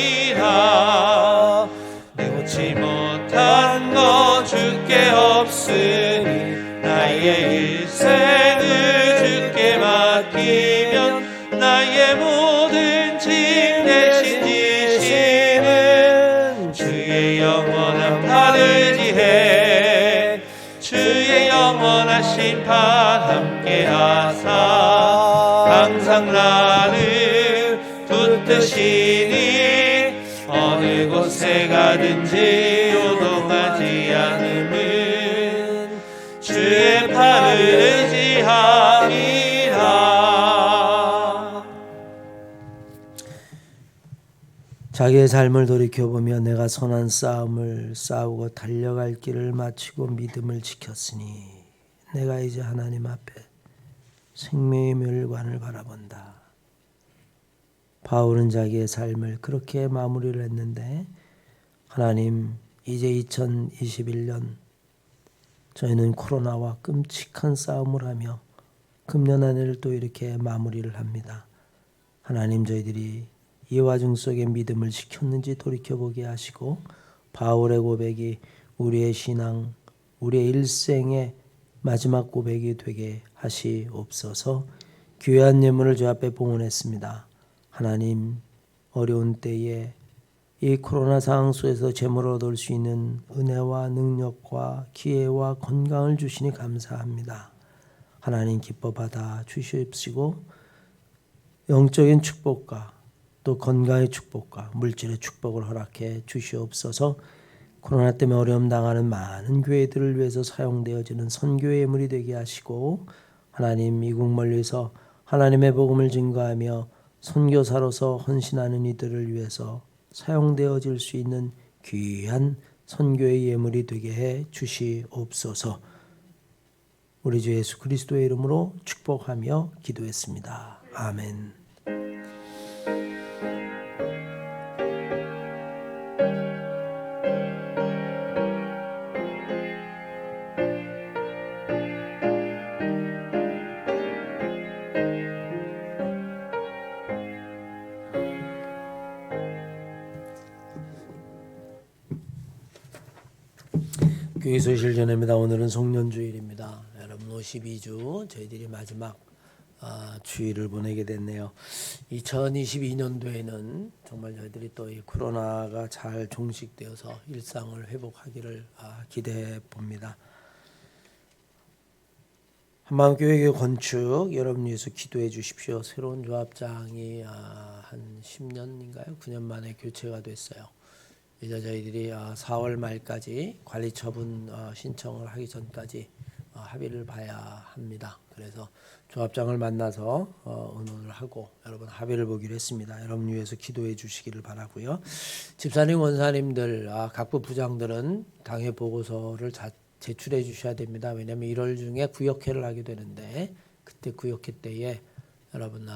B: 내놓지 못한 것 주께 없으니 나의 일생을 주께 맡기면 나의 모든 짐 대신 지시는 주의 영원한 팔을 의지해 주의 영원한 심판 함께 하사 항상 나를 붙드시니 어느 곳에 가든지 요동하지 않음은 주의 팔을 의지함이라. 자기의 삶을 돌이켜보며 내가 선한 싸움을 싸우고 달려갈 길을 마치고 믿음을 지켰으니 내가 이제 하나님 앞에 생명의 멸관을 바라본다. 바울은 자기의 삶을 그렇게 마무리를 했는데, 하나님, 이제 2021년 저희는 코로나와 끔찍한 싸움을 하며 금년 한 해를 또 이렇게 마무리를 합니다. 하나님, 저희들이 이 와중 속에 믿음을 지켰는지 돌이켜보게 하시고 바울의 고백이 우리의 신앙, 우리의 일생의 마지막 고백이 되게 하시옵소서. 귀한 예물을 주 앞에 봉헌했습니다. 하나님, 어려운 때에 이 코로나 상황 속에서 제물을 얻을 수 있는 은혜와 능력과 기회와 건강을 주시니 감사합니다. 하나님, 기뻐 받아 주시옵시고 영적인 축복과 또 건강의 축복과 물질의 축복을 허락해 주시옵소서. 코로나 때문에 어려움 당하는 많은 교회들을 위해서 사용되어지는 선교의 예물이 되게 하시고, 하나님, 이국 멀리서 하나님의 복음을 증거하며 선교사로서 헌신하는 이들을 위해서 사용되어질 수 있는 귀한 선교의 예물이 되게 해 주시옵소서. 우리 주 예수 그리스도의 이름으로 축복하며 기도했습니다. 아멘. 교회 소식을 전합니다. 오늘은 송년주일입니다. 여러분 52주 저희들이 마지막 주일을 보내게 됐네요. 2022년도에는 정말 저희들이 또 이 코로나가 잘 종식되어서 일상을 회복하기를 기대해 봅니다. 한마음교회 건축 여러분 위해서 기도해 주십시오. 새로운 조합장이 한 10년인가요? 9년 만에 교체가 됐어요. 이제 저희들이 4월 말까지 관리처분 신청을 하기 전까지 합의를 봐야 합니다. 그래서 조합장을 만나서 의논을 하고 여러분 합의를 보기로 했습니다. 여러분 위해서 기도해 주시기를 바라고요. 집사님, 원사님들, 각부 부장들은 당회 보고서를 제출해 주셔야 됩니다. 왜냐하면 1월 중에 구역회를 하게 되는데 그때 구역회 때에 여러분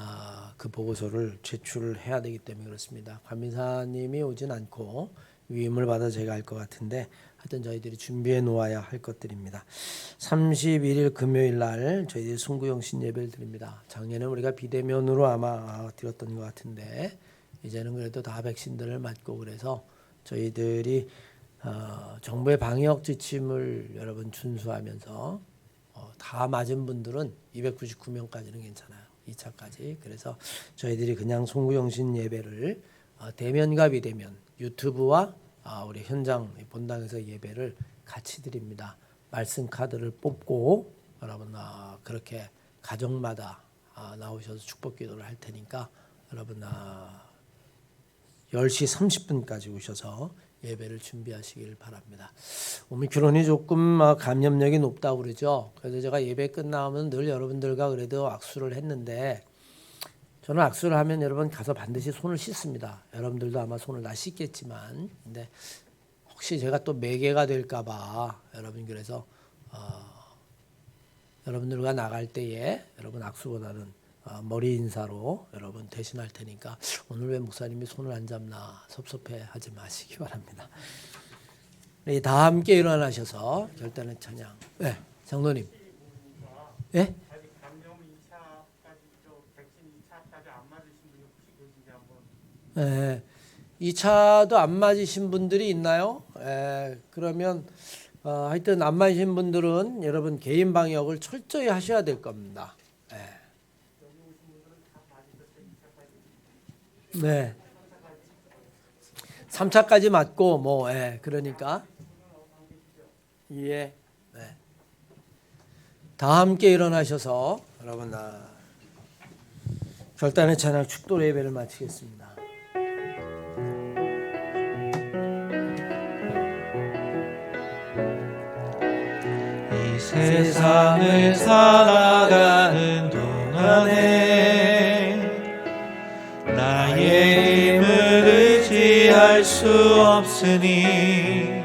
B: 그 보고서를 제출을 해야 되기 때문에 그렇습니다. 관민사님이 오진 않고 위임을 받아 제가 할 것 같은데 하여튼 저희들이 준비해 놓아야 할 것들입니다. 31일 금요일 날 저희들이 송구영신 예배를 드립니다. 작년에 우리가 비대면으로 아마 드렸던 것 같은데 이제는 그래도 다 백신들을 맞고 그래서 저희들이 정부의 방역 지침을 여러분 준수하면서 다 맞은 분들은 299명까지는 괜찮아요. 2차까지. 그래서 저희들이 그냥 송구영신 예배를 대면과 비대면 유튜브와 우리 현장 본당에서 예배를 같이 드립니다. 말씀 카드를 뽑고 여러분 그렇게 가정마다 나오셔서 축복 기도를 할 테니까 여러분 10시 30분까지 오셔서 예배를 준비하시길 바랍니다. 오미크론이 조금 감염력이 높다고 그러죠. 그래서 제가 예배 끝나면 늘 여러분들과 그래도 악수를 했는데 저는 악수를 하면 여러분 가서 반드시 손을 씻습니다. 여러분들도 아마 손을 다 씻겠지만 근데 혹시 제가 또 매개가 될까 봐 여러분 그래서 여러분들과 나갈 때에 여러분 악수보다는 머리 인사로 여러분 대신할 테니까 오늘 왜 목사님이 손을 안 잡나 섭섭해하지 마시기 바랍니다. 다 함께 일어나셔서 결단의 찬양. 네, 장로님. 예? 네?
D: 아직 감염 2차까지 백신 2차까지 안 맞으신 분이 혹시 계신지 한번.
B: 네, 2차도 안 맞으신 분들이 있나요? 그러면 하여튼 안 맞으신 분들은 여러분 개인 방역을 철저히 하셔야 될 겁니다. 네. 3차까지 맞고 그러니까 예. 네. 다 함께 일어나셔서 여러분 결단의 찬양 축도 예배를 마치겠습니다.
A: 이 세상을 살아가는 동안에 나의 힘을 의지할 수 없으니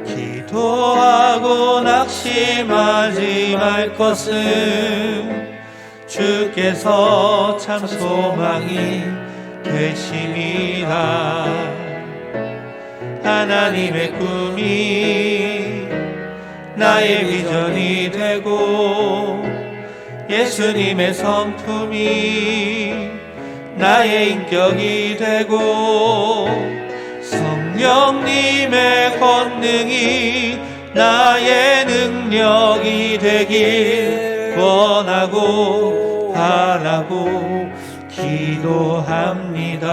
A: 기도하고 낙심하지 말 것은 주께서 참 소망이 되심이라. 하나님의 꿈이 나의 비전이 되고 예수님의 성품이 나의 인격이 되고 성령님의 권능이 나의 능력이 되길 원하고 바라고 기도합니다.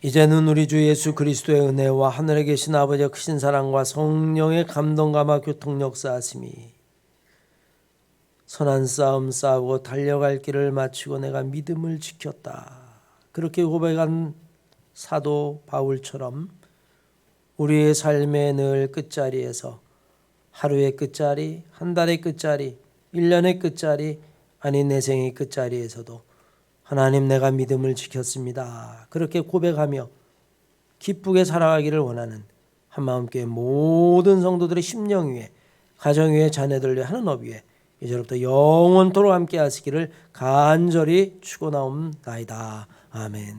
B: 이제는 우리 주 예수 그리스도의 은혜와 하늘에 계신 아버지의 크신 사랑과 성령의 감동감화 교통 역사하심이 선한 싸움 싸우고 달려갈 길을 마치고 내가 믿음을 지켰다. 그렇게 고백한 사도 바울처럼 우리의 삶의 늘 끝자리에서 하루의 끝자리, 한 달의 끝자리, 1년의 끝자리, 아니 내 생의 끝자리에서도 하나님 내가 믿음을 지켰습니다. 그렇게 고백하며 기쁘게 살아가기를 원하는 한마음교회 모든 성도들의 심령 위에 가정 위에 자녀들 위에 하는 업 위에 이제부터 영원토록 함께 하시기를 간절히 축원하옵나이다. 아멘.